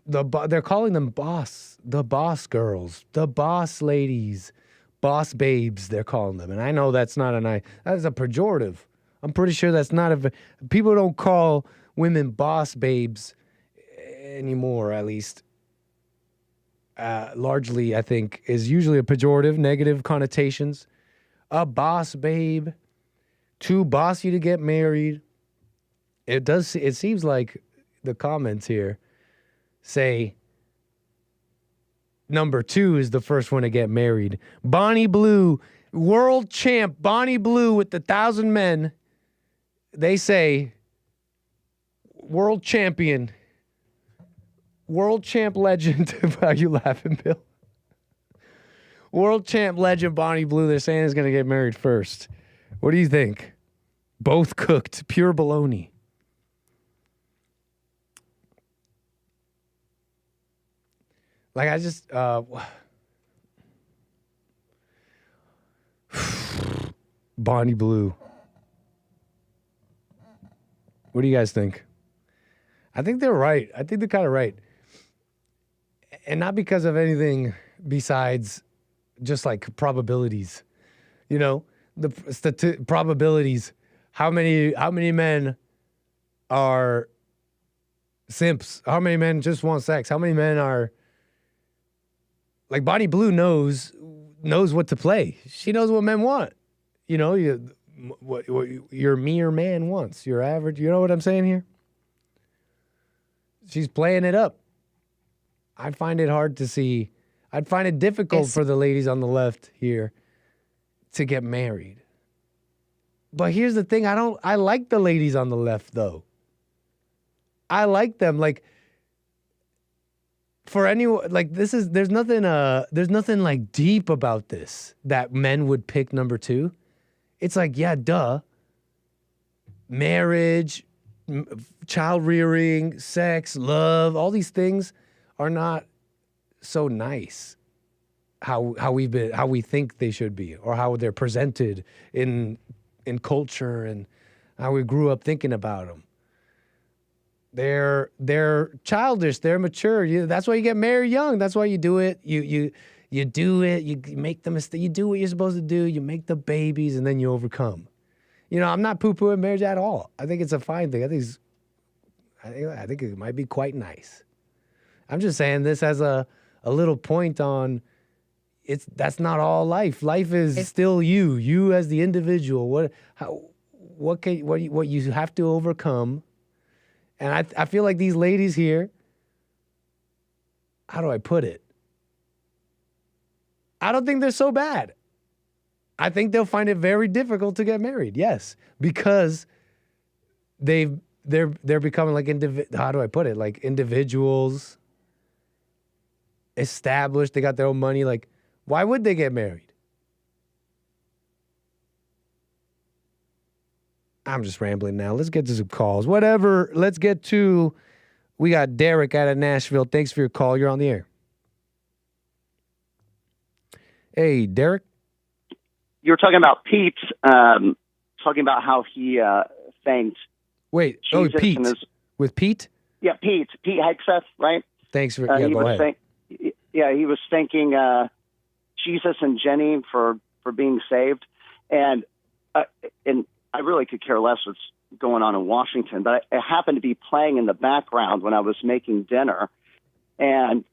They're calling them the boss girls, the boss ladies, boss babes, they're calling them. And I know that's not that's a pejorative. I'm pretty sure that's not people don't call women boss babes anymore, at least. Largely, I think, is usually a pejorative, negative connotations. A boss babe, to boss you to get married. It seems like the comments here say number 2 is the first one to get married. Bonnie Blue, world champ, Bonnie Blue with the 1,000 men. They say world champion, world champ legend. Why are you laughing, Bill? World champ legend Bonnie Blue, they're saying is going to get married first. What do you think? Both cooked, pure baloney. Like, I just, Bonnie Blue. What do you guys think? I think they're right. I think they're kind of right. And not because of anything besides just like probabilities. You know, the probabilities. How many men are simps? How many men just want sex? How many men are... Like, Bonnie Blue knows what to play. She knows what men want. You know, what your mere man wants. Your average, you know what I'm saying here? She's playing it up. I find it hard to see. I'd find it difficult for the ladies on the left here to get married. But here's the thing. I like the ladies on the left, though. I like them. Like, for anyone, like, there's nothing like deep about this that men would pick number 2. It's like, yeah, duh. Marriage, child rearing, sex, love, all these things are not so nice. How we think they should be, or how they're presented in culture, and how we grew up thinking about them. They're childish. They're mature. That's why you get married young. That's why you do it. You do it. You make the mistake. You do what you're supposed to do. You make the babies, and then you overcome. You know, I'm not poo-pooing marriage at all. I think it's a fine thing. I think it might be quite nice. I'm just saying this as a little point on. That's not all life. Life is still you as the individual. What you have to overcome. And I feel like these ladies here, how do I put it? I don't think they're so bad. I think they'll find it very difficult to get married. Yes, because they're becoming like how do I put it? Like individuals, established. They got their own money. Like, why would they get married? I'm just rambling now. Let's get to some calls. Whatever. Let's get to. We got Derek out of Nashville. Thanks for your call. You're on the air. Hey, Derek. You were talking about Pete, talking about how he thanked. Wait, Jesus Pete. With Pete? Yeah, Pete Hegseth, right? Thanks for. Yeah, go ahead. He was thanking Jesus and Jenny for being saved, and I really could care less what's going on in Washington, but it happened to be playing in the background when I was making dinner, and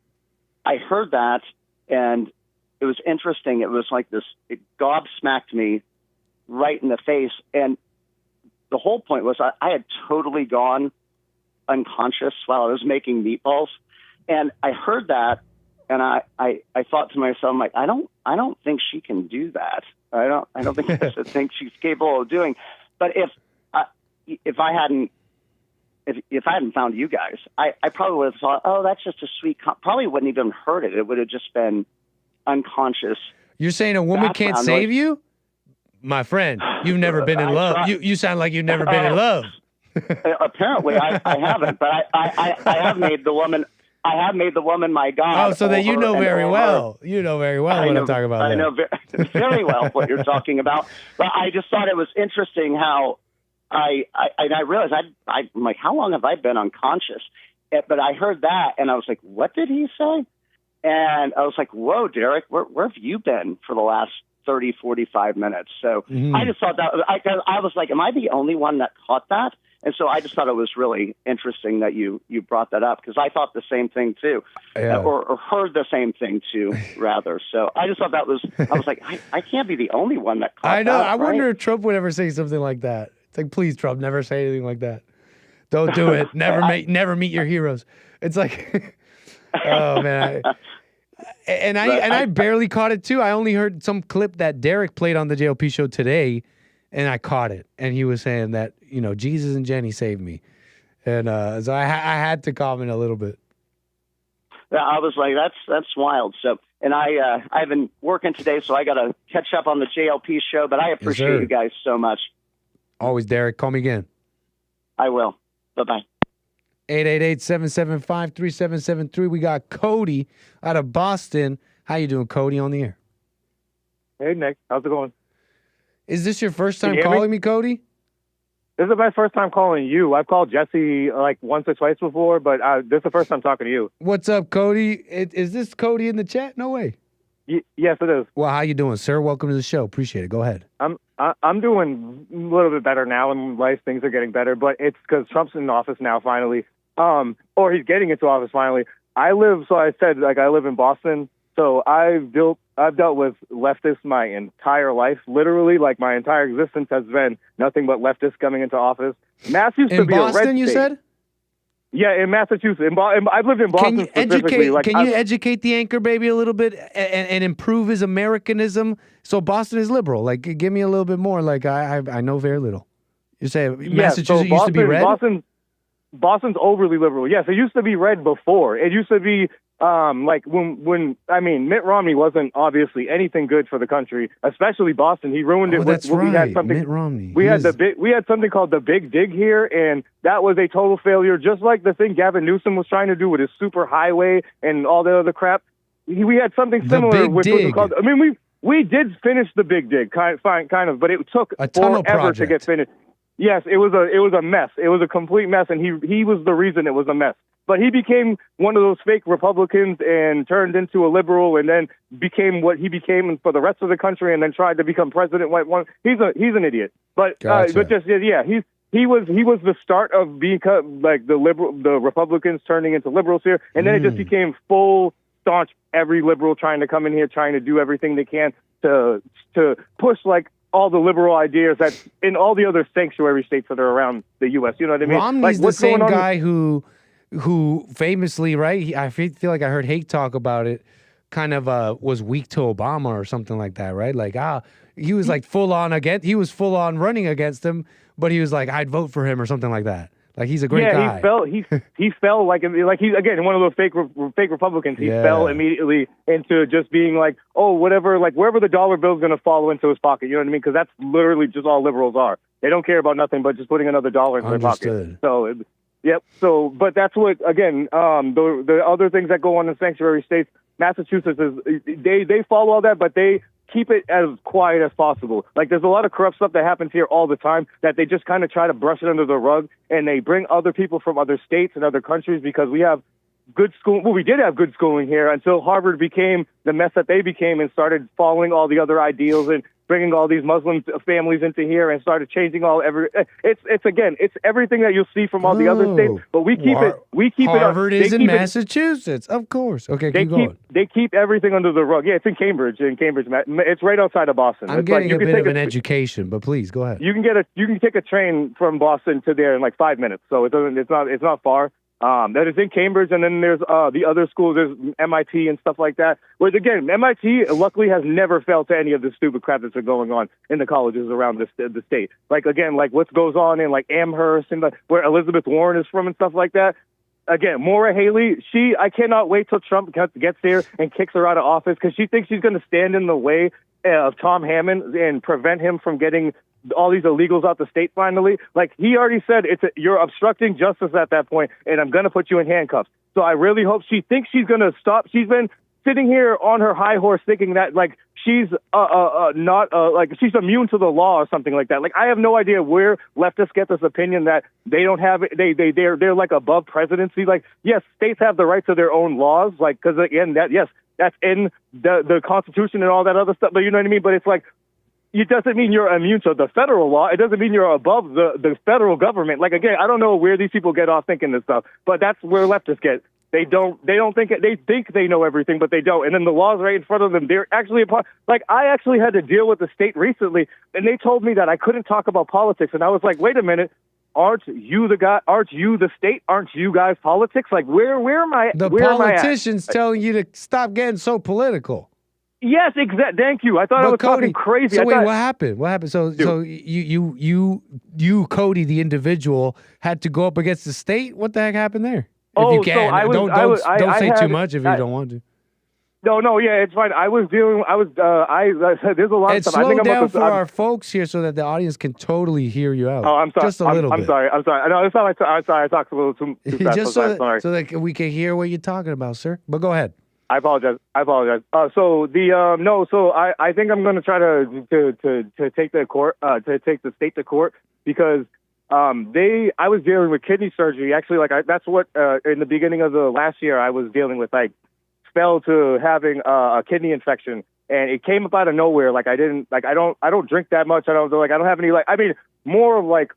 I heard that, and it was interesting. It was like this, it gobsmacked me right in the face, and the whole point was I had totally gone unconscious while I was making meatballs, and I heard that, and I thought to myself, I'm like, I don't think she can do that. I don't think that's a thing she's capable of doing. But if I hadn't found you guys, I probably would have thought, oh, that's just a sweet. Probably wouldn't even heard it. It would have just been unconscious. You're saying a woman can't save you? My friend, you've never been in love. You sound like you've never been in love. Apparently, I haven't, but I have made the woman. I have made the woman my God. Oh, so that you know very well. You know very well what I'm talking about. I know very well what you're talking about. But I just thought it was interesting how I realized I'm like, how long have I been unconscious? But I heard that, and I was like, what did he say? And I was like, whoa, Derek, where have you been for the last 30, 45 minutes? So I just thought that, I was like, am I the only one that caught that? And so I just thought it was really interesting that you brought that up, because I thought the same thing too, or heard the same thing too, rather. So I just thought I was like, I can't be the only one that caught that. I know. I wonder right? if Trump would ever say something like that. It's like, please, Trump, never say anything like that. Don't do it. Never meet your heroes. It's like, oh man. I barely caught it too. I only heard some clip that Derek played on the JLP show today, and I caught it. And he was saying that, Jesus and Jenny saved me. And so I had to comment a little bit. Yeah, I was like, that's wild. So, and I've been working today, so I got to catch up on the JLP show, but I appreciate you guys so much. Always, Derek. Call me again. I will. Bye-bye. 888-775-3773. We got Cody out of Boston. How you doing, Cody, on the air? Hey, Nick. How's it going? Is this your first time calling me, Cody? This is my first time calling you. I've called Jesse like once or twice before, but this is the first time talking to you. What's up, Cody? Is this Cody in the chat? No way. Yes, it is. Well, how you doing, sir? Welcome to the show. Appreciate it. Go ahead. I'm doing a little bit better now in life. Things are getting better, but it's because Trump's in office now finally. Or he's getting into office finally. I live in Boston, so I've dealt with leftists my entire life. Literally, like my entire existence has been nothing but leftists coming into office. Mass used to be Boston, a red state. you said? Yeah, in Massachusetts. I've lived in Boston specifically. Can you educate the anchor baby a little bit and improve his Americanism? So Boston is liberal. Like, give me a little bit more. Like, I know very little. You say Massachusetts used to be red? Boston's overly liberal. Yes, it used to be red before. It used to be like when Mitt Romney wasn't obviously anything good for the country, especially Boston. He ruined it. That's right. We had something. Mitt Romney. We had something called the Big Dig here, and that was a total failure. Just like the thing Gavin Newsom was trying to do with his super highway and all the other crap. We had something similar, which was called. I mean, we did finish the Big Dig, kind of, but it took forever to get finished. Yes, it was a mess. It was a complete mess, and he was the reason it was a mess. But he became one of those fake Republicans and turned into a liberal, and then became what he became for the rest of the country, and then tried to become president. He's an idiot. But gotcha. He was the start of being like the Republicans turning into liberals here, and then it just became full staunch. Every liberal trying to come in here, trying to do everything they can to push like all the liberal ideas that's in all the other sanctuary states that are around the U.S. You know what I mean? Romney's the same guy who famously, right? I feel like I heard Hake talk about it. Kind of was weak to Obama or something like that, right? Like he was like full on running against him, but he was like, I'd vote for him or something like that. Like he's a great guy. He fell like he's again one of those fake Republicans. He fell immediately into just being like, oh, whatever, like wherever the dollar bill's going to fall into his pocket. You know what I mean? Because that's literally just all liberals are. They don't care about nothing but just putting another dollar in their pocket. So, yep. So, but that's what again the other things that go on in sanctuary states. Massachusetts is they follow all that, but they keep it as quiet as possible. Like there's a lot of corrupt stuff that happens here all the time that they just kind of try to brush it under the rug, and they bring other people from other states and other countries because we have good school. Well, we did have good schooling here until Harvard became the mess that they became and started following all the other ideals and bringing all these Muslim families into here and started changing it's everything that you'll see from all the other states, but we keep Harvard is in Massachusetts, of course. Okay, keep going. They keep everything under the rug. Yeah, it's in Cambridge. It's right outside of Boston. I'm getting a bit of an education, but please go ahead. You can take a train from Boston to there in like 5 minutes, so it's not far. That is in Cambridge, and then there's the other schools, there's MIT and stuff like that. Whereas again, MIT luckily has never fell to any of the stupid crap that's been going on in the colleges around the state. Like again, like what goes on in like Amherst and where Elizabeth Warren is from and stuff like that. again, Maura Haley, I cannot wait till Trump gets there and kicks her out of office because she thinks she's going to stand in the way of Tom Hammond and prevent him from getting all these illegals out the state finally. Like, he already said, you're obstructing justice at that point, and I'm going to put you in handcuffs. So I really hope she thinks she's going to stop. She's been sitting here on her high horse thinking that, like, she's not like she's immune to the law or something like that. Like, I have no idea where leftists get this opinion that they don't have it. They're like above presidency. Like, yes, states have the right to their own laws. Like, because again, that's in the Constitution and all that other stuff. But you know what I mean? But it's like, it doesn't mean you're immune to the federal law. It doesn't mean you're above the federal government. Like, again, I don't know where these people get off thinking this stuff, but that's where leftists get. They don't think it. They think they know everything, but they don't. And then the law's right in front of them. They're actually like, I actually had to deal with the state recently, and they told me that I couldn't talk about politics. And I was like, wait a minute. Aren't you the guy? Aren't you the state? Aren't you guys politics? Like, where am I? The where politicians telling you to stop getting so political. Yes, exactly. Thank you. I thought I was talking crazy. So wait, what happened? What happened? So you, Cody, the individual, had to go up against the state. What the heck happened there? If you can, don't say too much if you don't want to. No, yeah, it's fine. There's a lot of stuff. Slow down for our folks here so that the audience can totally hear you out. Oh, I'm sorry. Just a little bit. I'm sorry. No, it's not. I'm sorry. I talked a little too fast. Just so that we can hear what you're talking about, sir. But go ahead. I apologize. I think I'm going to try to take the state to court because I was dealing with kidney surgery. Actually, that's what in the beginning of the last year I was dealing with, like, fell to having a kidney infection, and it came up out of nowhere. Like, I don't drink that much. I don't have any, like, I mean, more of like,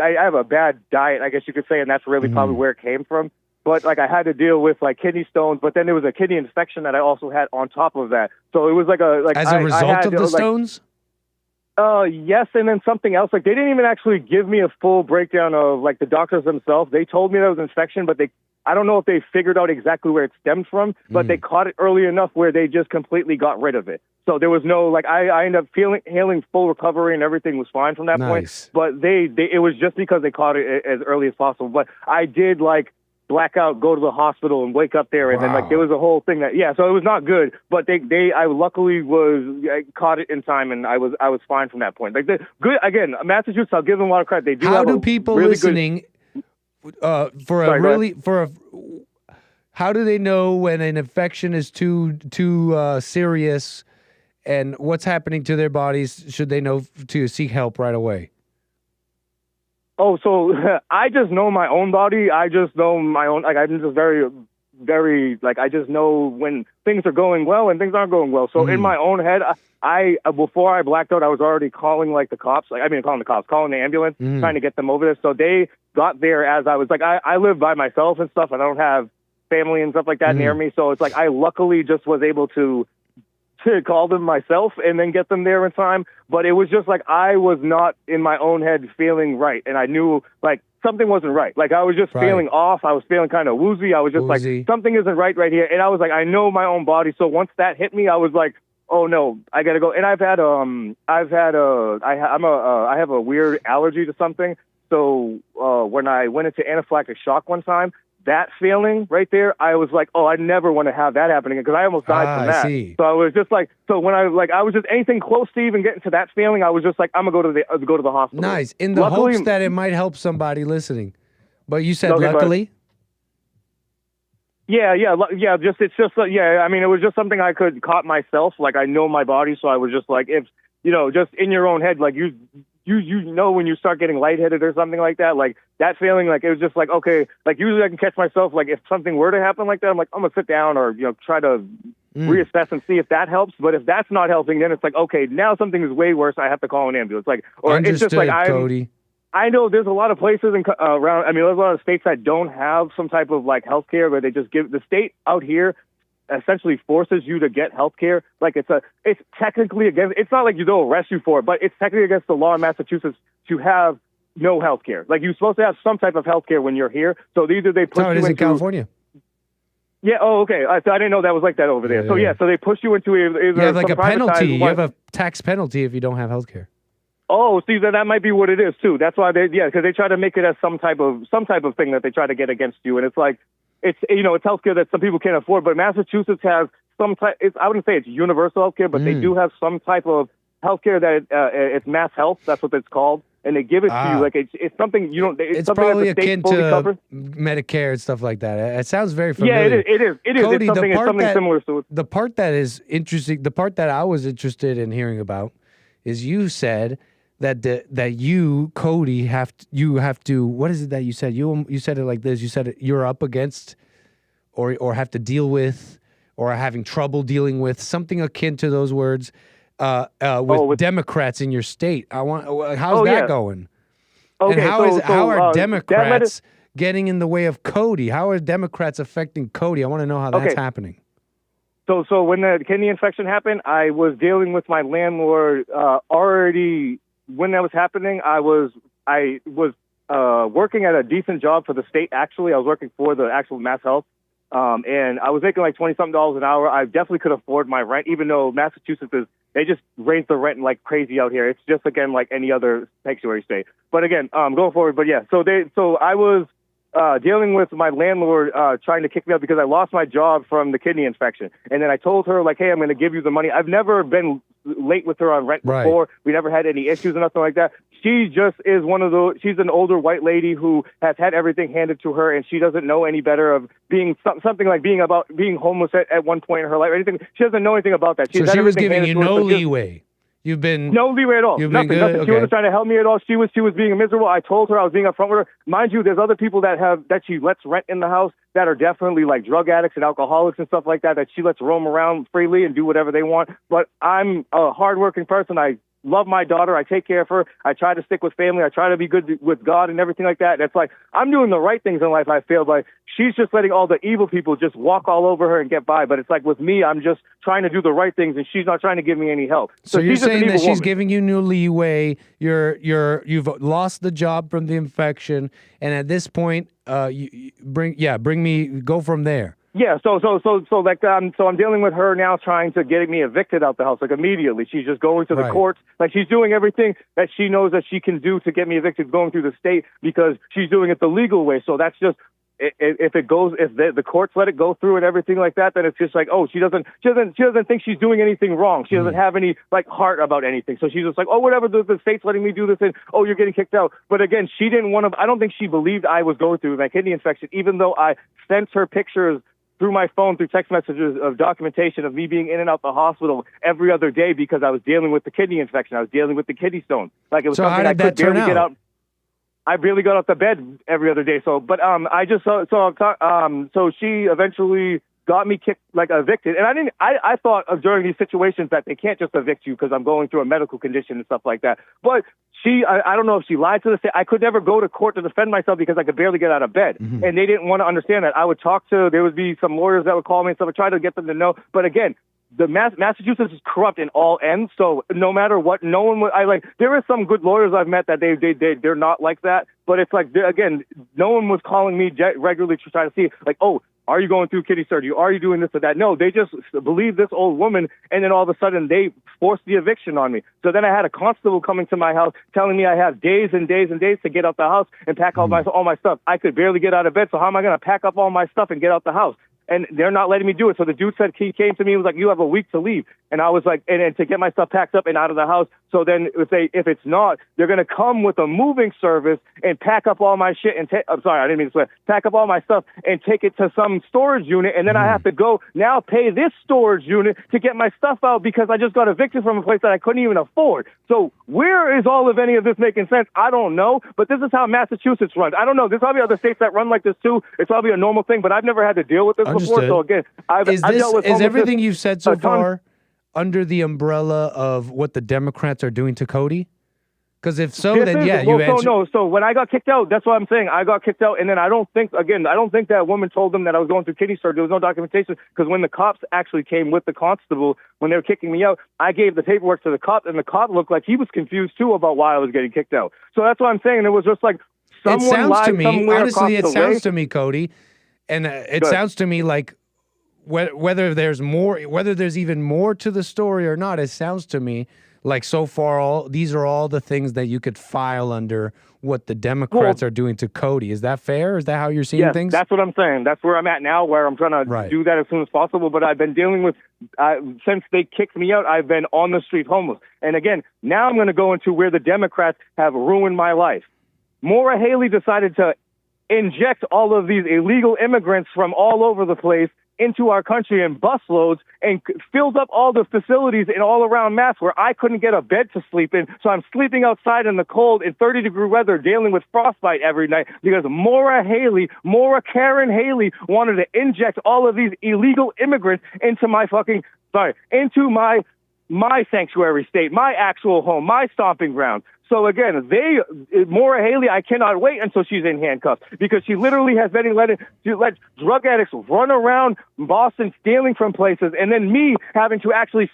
I have a bad diet, I guess you could say, and that's really probably where it came from. But like, I had to deal with like kidney stones, but then there was a kidney infection that I also had on top of that. So it was like as a result of the stones. Yes, and then something else. Like, they didn't even actually give me a full breakdown of, like, the doctors themselves. They told me that it was infection, but I don't know if they figured out exactly where it stemmed from, but they caught it early enough where they just completely got rid of it. So there was no, like, I ended up hailing full recovery and everything was fine from that point. But it was just because they caught it as early as possible. But I did, like, blackout, go to the hospital and wake up there. And then, like, there was a whole thing so it was not good, but I luckily I caught it in time and I was fine from that point. Like, good, again, Massachusetts, I'll give them a lot of credit. They do. How do people really listening, how do they know when an infection is too serious and what's happening to their bodies? Should they know to seek help right away? Oh, so I just know my own body. I just know my own, like, I'm just very, very, like, I just know when things are going well and things aren't going well. So in my own head, before I blacked out, I was already calling, like, the cops. Like, I mean, calling the ambulance, trying to get them over there. So they got there as I was, like, I live by myself and stuff. I don't have family and stuff like that near me. So it's like, I luckily just was able to call them myself and then get them there in time. But it was just like, I was not in my own head feeling right. And I knew, like, something wasn't right. Like, I was just feeling off. I was feeling kind of woozy. I was just like, something isn't right here. And I was like, I know my own body. So once that hit me, I was like, oh no, I gotta go. And I have a weird allergy to something. So when I went into anaphylactic shock one time, that feeling right there, I was like, oh, I never want to have that happening because I almost died from that. So I was just like, so when I was just anything close to even getting to that feeling, I was just like, I'm gonna go to the hospital. Nice, in the hopes that it might help somebody listening. But you said luckily. Yeah. I mean, it was just something I could caught myself. Like, I know my body, so I was just like, if just in your own head, like you know when you start getting lightheaded or something like that, like that feeling, like it was just like, okay, like usually I can catch myself, like if something were to happen like that, I'm like, I'm gonna sit down or try to reassess and see if that helps. But if that's not helping, then it's like, okay, now something is way worse. I have to call an ambulance. Like, or Understood, it's just like Cody. I know there's a lot of places around. I mean, there's a lot of states that don't have some type of like healthcare where they just give the state out here essentially forces you to get health care. Like, it's technically against, it's not like you don't arrest you for it, but it's technically against the law in Massachusetts to have no health care. Like, you're supposed to have some type of health care when you're here. So either they push you into... in California. Yeah, oh, okay. So I didn't know that was like that over there. So they push you into either you have like a penalty. You have a tax penalty if you don't have health care. Oh, see, that might be what it is too. That's why because they try to make it as some type of thing that they try to get against you, and it's like it's healthcare that some people can't afford. But Massachusetts has some type. I wouldn't say it's universal healthcare, but they do have some type of healthcare that it's mass health. That's what it's called, and they give it to you like it's something you don't. It's something probably that the state akin fully to covers. Medicare and stuff like that. It sounds very familiar. Yeah, it is. Cody, It's something similar to it. The part that is interesting, the part that I was interested in hearing about, is you said that you, Cody, have to. What is it that you said? You said it like this. You said you're up against, or have to deal with, or are having trouble dealing with something akin to those words. With Democrats in your state. How's that going? Okay, and how are Democrats getting in the way of Cody? How are Democrats affecting Cody? I want to know how that's happening. So when the kidney infection happened, I was dealing with my landlord already. When that was happening, I was working at a decent job for the state. Actually, I was working for the actual Mass Health. And I was making like $20-something an hour. I definitely could afford my rent, even though Massachusetts they just raise the rent like crazy out here. It's just, again, like any other sanctuary state. But again, going forward, but yeah, so I was dealing with my landlord trying to kick me out because I lost my job from the kidney infection. And then I told her, like, hey, I'm going to give you the money. I've never been late with her on rent before. We never had any issues or nothing like that. She just is one of those, she's an older white lady who has had everything handed to her, and she doesn't know any better of being something like being homeless at one point in her life or anything. She doesn't know anything about that. So she was giving you no leeway. You've been no leeway at all. Nothing. Okay. She wasn't trying to help me at all. She was being miserable. I told her I was being upfront with her. Mind you, there's other people that she lets rent in the house that are definitely like drug addicts and alcoholics and stuff like that she lets roam around freely and do whatever they want. But I'm a hardworking person. I love my daughter. I take care of her. I try to stick with family. I try to be good with God and everything like that. And it's like I'm doing the right things in life, I feel, but she's just letting all the evil people just walk all over her and get by. But it's like with me, I'm just trying to do the right things, and she's not trying to give me any help. So you're saying that she's woman. giving you no leeway. You've lost the job from the infection, and at this point, go from there. Yeah, so I'm dealing with her now, trying to get me evicted out the house, like immediately. She's just going to the courts, like she's doing everything that she knows that she can do to get me evicted, going through the state because she's doing it the legal way. So that's just if the courts let it go through and everything like that, then it's just like, oh, she doesn't think she's doing anything wrong. She doesn't have any like heart about anything. So she's just like, oh, whatever, the state's letting me do this, and oh, you're getting kicked out. But again, she didn't want to. I don't think she believed I was going through my kidney infection, even though I sent her pictures through my phone, through text messages of documentation of me being in and out the hospital every other day because I was dealing with the kidney infection. I was dealing with the kidney stone. Like it was something I could barely get out. I barely got out the bed every other day. So she eventually got me evicted. And I thought during these situations that they can't just evict you because I'm going through a medical condition and stuff like that. But I don't know if she lied to the state. I could never go to court to defend myself because I could barely get out of bed. Mm-hmm. And they didn't want to understand that. There would be some lawyers that would call me and stuff. I tried to get them to know. But again, Massachusetts is corrupt in all ends. So no matter what, no one would. There are some good lawyers I've met that they're not like that. But it's like, again, no one was calling me regularly to try to see, like, oh, are you going through kidney surgery? Are you doing this or that? No, they just believe this old woman, and then all of a sudden they forced the eviction on me. So then I had a constable coming to my house telling me I have days and days and days to get out the house and pack all my stuff. I could barely get out of bed, so how am I going to pack up all my stuff and get out the house? And they're not letting me do it. So the dude said, he came to me and was like, you have a week to leave. And I was like, and to get my stuff packed up and out of the house. So then if it's not, they're going to come with a moving service and pack up all my shit and I'm sorry, I didn't mean to swear. Pack up all my stuff and take it to some storage unit. And then I have to go now pay this storage unit to get my stuff out because I just got evicted from a place that I couldn't even afford. So where is all of any of this making sense? I don't know. But this is how Massachusetts runs. I don't know. There's probably other states that run like this too. It's probably a normal thing, but I've never had to deal with this before. So again, I've dealt with everything you've said so far under the umbrella of what the Democrats are doing to Cody? Because if so, then yeah, you answer. So when I got kicked out, that's what I'm saying. I got kicked out, and then I don't think that woman told them that I was going through kidney surgery. There was no documentation because when the cops actually came with the constable, when they were kicking me out, I gave the paperwork to the cop, and the cop looked like he was confused too about why I was getting kicked out. So that's what I'm saying. It was just like someone lied somewhere across the way. Honestly, it sounds to me, Cody, and it sounds to me like whether there's even more to the story or not, it sounds to me Like so far, these are all the things that you could file under what the Democrats are doing to Cody. Is that fair? Is that how you're seeing things? That's what I'm saying. That's where I'm at now, where I'm trying to do that as soon as possible. But I've been dealing with, since they kicked me out, I've been on the street homeless. And again, now I'm going to go into where the Democrats have ruined my life. Maura Haley decided to inject all of these illegal immigrants from all over the place into our country in busloads and filled up all the facilities in all around Mass where I couldn't get a bed to sleep in. So I'm sleeping outside in the cold in 30-degree weather, dealing with frostbite every night because Maura Karen Haley wanted to inject all of these illegal immigrants into into my sanctuary state, my actual home, my stomping ground. So again, Maura Haley, I cannot wait until she's in handcuffs because she literally has been let drug addicts run around Boston stealing from places, and then me having to actually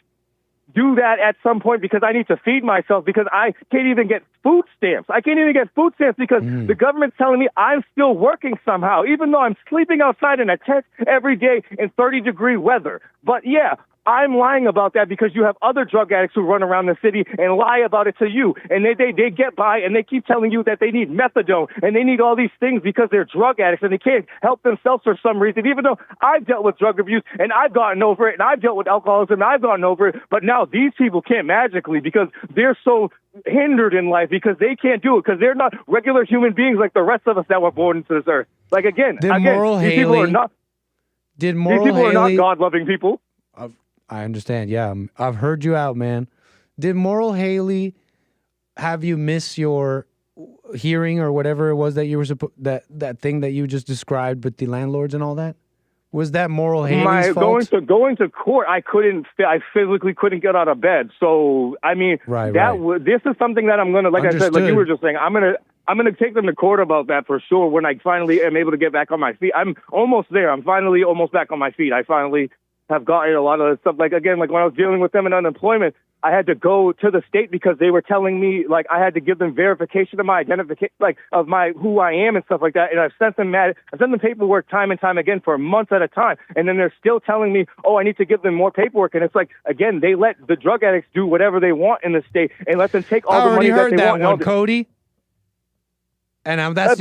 do that at some point because I need to feed myself because I can't even get food stamps. I can't even get food stamps because the government's telling me I'm still working somehow, even though I'm sleeping outside in a tent every day in 30-degree weather. But yeah, I'm lying about that because you have other drug addicts who run around the city and lie about it to you. And they get by and they keep telling you that they need methadone and they need all these things because they're drug addicts and they can't help themselves for some reason, even though I've dealt with drug abuse and I've gotten over it and I've dealt with alcoholism and I've gotten over it. But now these people can't magically because they're so hindered in life because they can't do it because they're not regular human beings like the rest of us that were born into this earth. Like again, these people are not God-loving people. I understand. Yeah, I've heard you out, man. Did Maura Haley have you miss your hearing or whatever it was that you were that thing that you just described with the landlords and all that? Was that Maura Haley's fault? Going to court, I physically couldn't get out of bed. So I mean, this is something that I'm gonna, like I said, like you were just saying, I'm gonna take them to court about that for sure when I finally am able to get back on my feet. I'm almost there. I'm finally almost back on my feet. I finally have gotten a lot of stuff. Like, again, like when I was dealing with them in unemployment, I had to go to the state because they were telling me, like, I had to give them verification of my identification, like, of who I am and stuff like that. And I've sent them paperwork time and time again for months at a time. And then they're still telling me, oh, I need to give them more paperwork. And it's like, again, they let the drug addicts do whatever they want in the state and let them take all the money that they want. I already heard that one, Cody. And that's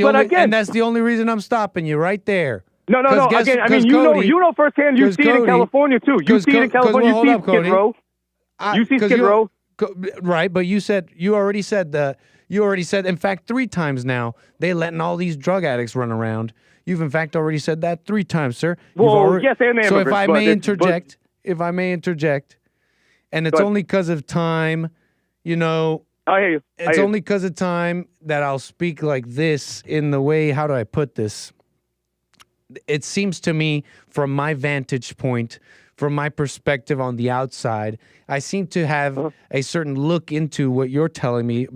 the only reason I'm stopping you right there. No. Again, I mean, you know firsthand. You see it in California too. You see it in California. You see Skid Row. You see Skid Row. Right, but you already said, in fact, 3 times now, they letting all these drug addicts run around. You've, in fact, already said that 3 times, sir. Well, yes, and so if I may interject, and it's only because of time, you know. I hear you. It's only because of time that I'll speak like this in the way, how do I put this? It seems to me, from my vantage point, from my perspective on the outside, I seem to have a certain look into what you're telling me.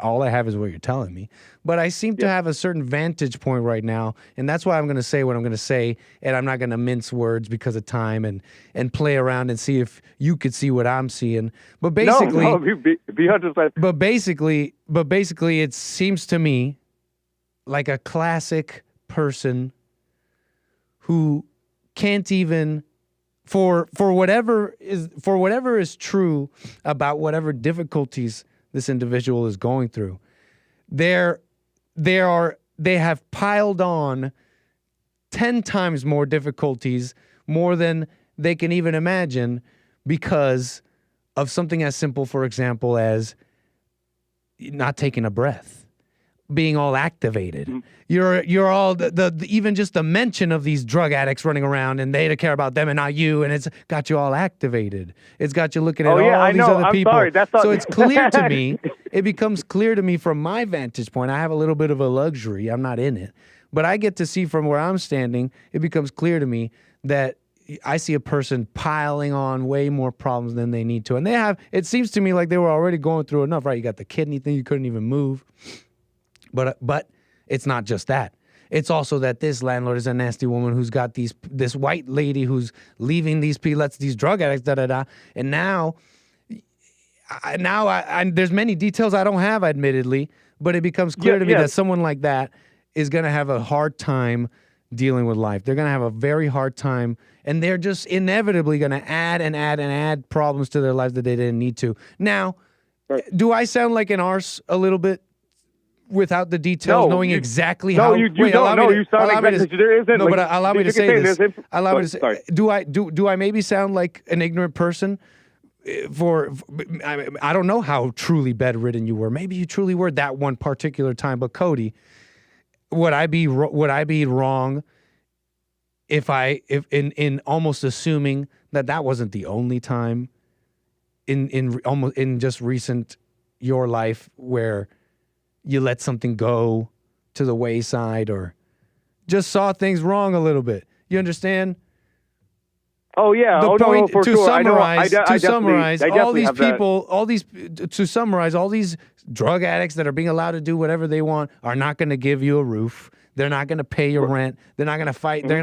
All I have is what you're telling me. But I seem to have a certain vantage point right now, and that's why I'm going to say what I'm going to say, and I'm not going to mince words because of time and play around and see if you could see what I'm seeing. But basically, But basically, it seems to me like a classic person who can't even, for whatever is true about whatever difficulties this individual is going through, they have piled on 10 times more difficulties, more than they can even imagine, because of something as simple, for example, as not taking a breath. Being all activated. You're all even just the mention of these drug addicts running around and they care about them and not you, and it's got you all activated. It's got you looking at all these other people. Sorry. So it's clear to me, it becomes clear to me from my vantage point. I have a little bit of a luxury. I'm not in it. But I get to see from where I'm standing, it becomes clear to me that I see a person piling on way more problems than they need to. And it seems to me like they were already going through enough, right? You got the kidney thing, you couldn't even move. But it's not just that. It's also that this landlord is a nasty woman who's got this white lady who's leaving these people, lets these drug addicts, and now there's many details I don't have, admittedly, but it becomes clear to me that someone like that is going to have a hard time dealing with life. They're going to have a very hard time, and they're just inevitably going to add problems to their lives that they didn't need to. Now, Do I sound like an arse a little bit without the details, knowing exactly how? You don't. No, you sound exactly. There isn't. No, but allow me to say this. Allow me to say. Sorry. Do I maybe sound like an ignorant person? I don't know how truly bedridden you were. Maybe you truly were that one particular time. But Cody, would I be wrong if in almost assuming that wasn't the only time in just recent your life where you let something go to the wayside or just saw things wrong a little bit? You understand? Oh yeah. To summarize, all these drug addicts that are being allowed to do whatever they want are not going to give you a roof. They're not going to pay your rent. They're not going to fight. Mm-hmm. They're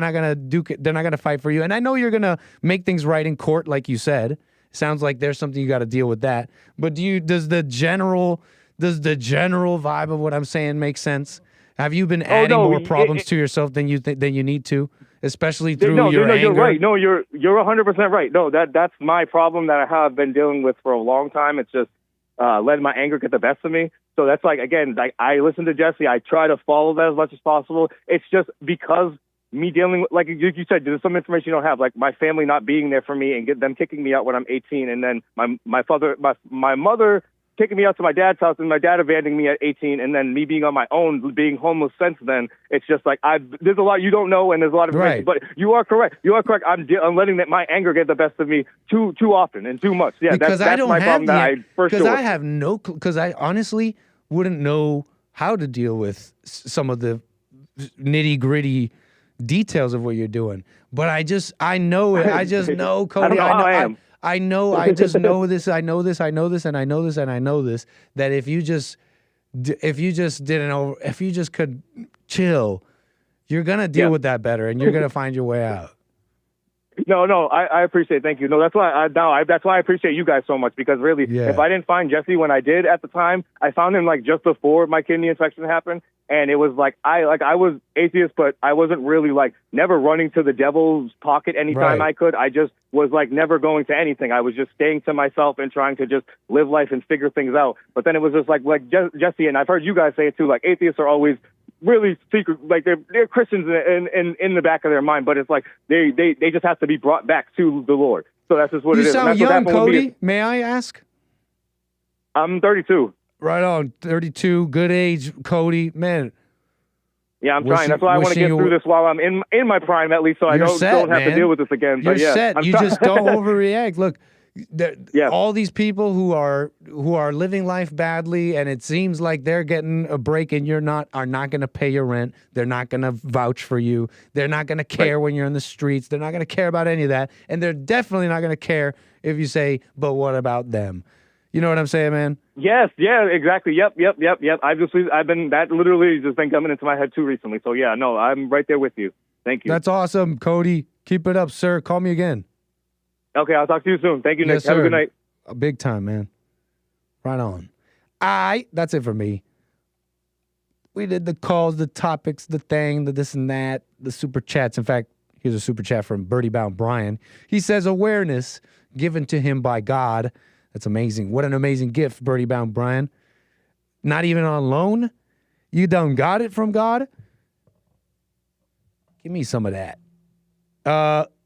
not going to fight for you. And I know you're going to make things right in court, like you said. Sounds like there's something you got to deal with that. But does the general vibe of what I'm saying make sense? Have you been adding more problems to yourself than you need to, especially through your anger? You're right. No, you're 100% right. No, that's my problem that I have been dealing with for a long time. It's just letting my anger get the best of me. So that's like, again, like I listen to Jesse. I try to follow that as much as possible. It's just because me dealing with, like you said, there's some information you don't have, like my family not being there for me and them kicking me out when I'm 18, and then my mother taking me out to my dad's house and my dad abandoning me at 18, and then me being on my own, being homeless since then. It's just like there's a lot you don't know, and there's a lot of information. But you are correct. I'm letting my anger get the best of me too often and too much. Yeah, because that's my problem. Because I have no clue. Because I honestly wouldn't know how to deal with some of the nitty gritty details of what you're doing. But I know it. I just know, Cody. I know, I just know this, I know this, and I know this, that if you just could chill, you're going to deal with that better and you're going to find your way out. No, I appreciate it. Thank you. No, that's why I appreciate you guys so much, because really, if I didn't find Jesse when I did at the time, I found him like just before my kidney infection happened. And it was like I was atheist, but I wasn't really like never running to the devil's pocket anytime I could. I just was like never going to anything. I was just staying to myself and trying to just live life and figure things out. But then it was just like Jesse, and I've heard you guys say it too, like atheists are always really secret, like they're Christians in the back of their mind, but it's like they just have to be brought back to the Lord. So that's just what it is. You sound young, Cody. May I ask? I'm 32. Right on, 32, good age, Cody. Man. Yeah, I'm trying. That's why I want to get through this while I'm in my prime, at least, so I don't have to deal with this again. You're set. You just don't overreact. Look, all these people who are living life badly, and it seems like they're getting a break, and are not going to pay your rent. They're not going to vouch for you. They're not going to care when you're in the streets. They're not going to care about any of that, and they're definitely not going to care if you say, "But what about them?" You know what I'm saying, man? Yes, yeah, exactly. Yep. That literally just been coming into my head too recently. So yeah, no, I'm right there with you. Thank you. That's awesome, Cody. Keep it up, sir. Call me again. Okay, I'll talk to you soon. Thank you, Nick. Have a good night. A big time, man. Right on. That's it for me. We did the calls, the topics, the thing, the this and that, the super chats. In fact, here's a super chat from 𝒏𝒊𝒄𝒌𝒔𝒕𝒓𝒆𝒂𝒎. Brian. He says, awareness given to him by God. That's amazing. What an amazing gift, 𝒏𝒊𝒄𝒌𝒔𝒕𝒓𝒆𝒂𝒎. Not even on loan? You done got it from God? Give me some of that.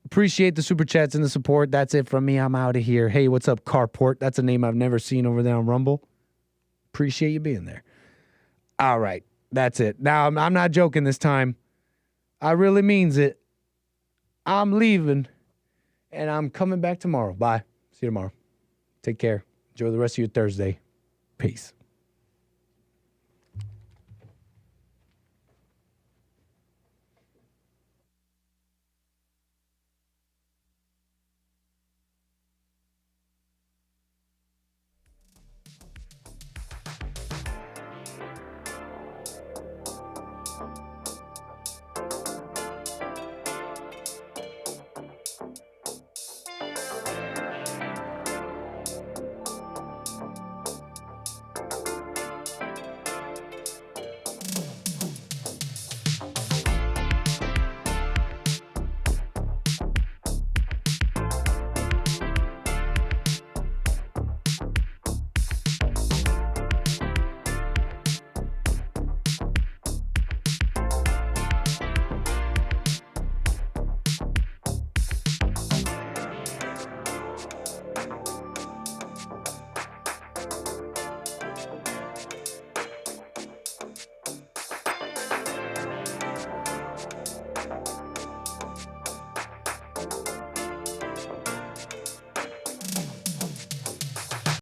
Appreciate the super chats and the support. That's it from me. I'm out of here. Hey, what's up, Carport? That's a name I've never seen over there on Rumble. Appreciate you being there. All right. That's it. Now, I'm not joking this time. I really means it. I'm leaving, and I'm coming back tomorrow. Bye. See you tomorrow. Take care. Enjoy the rest of your Thursday. Peace.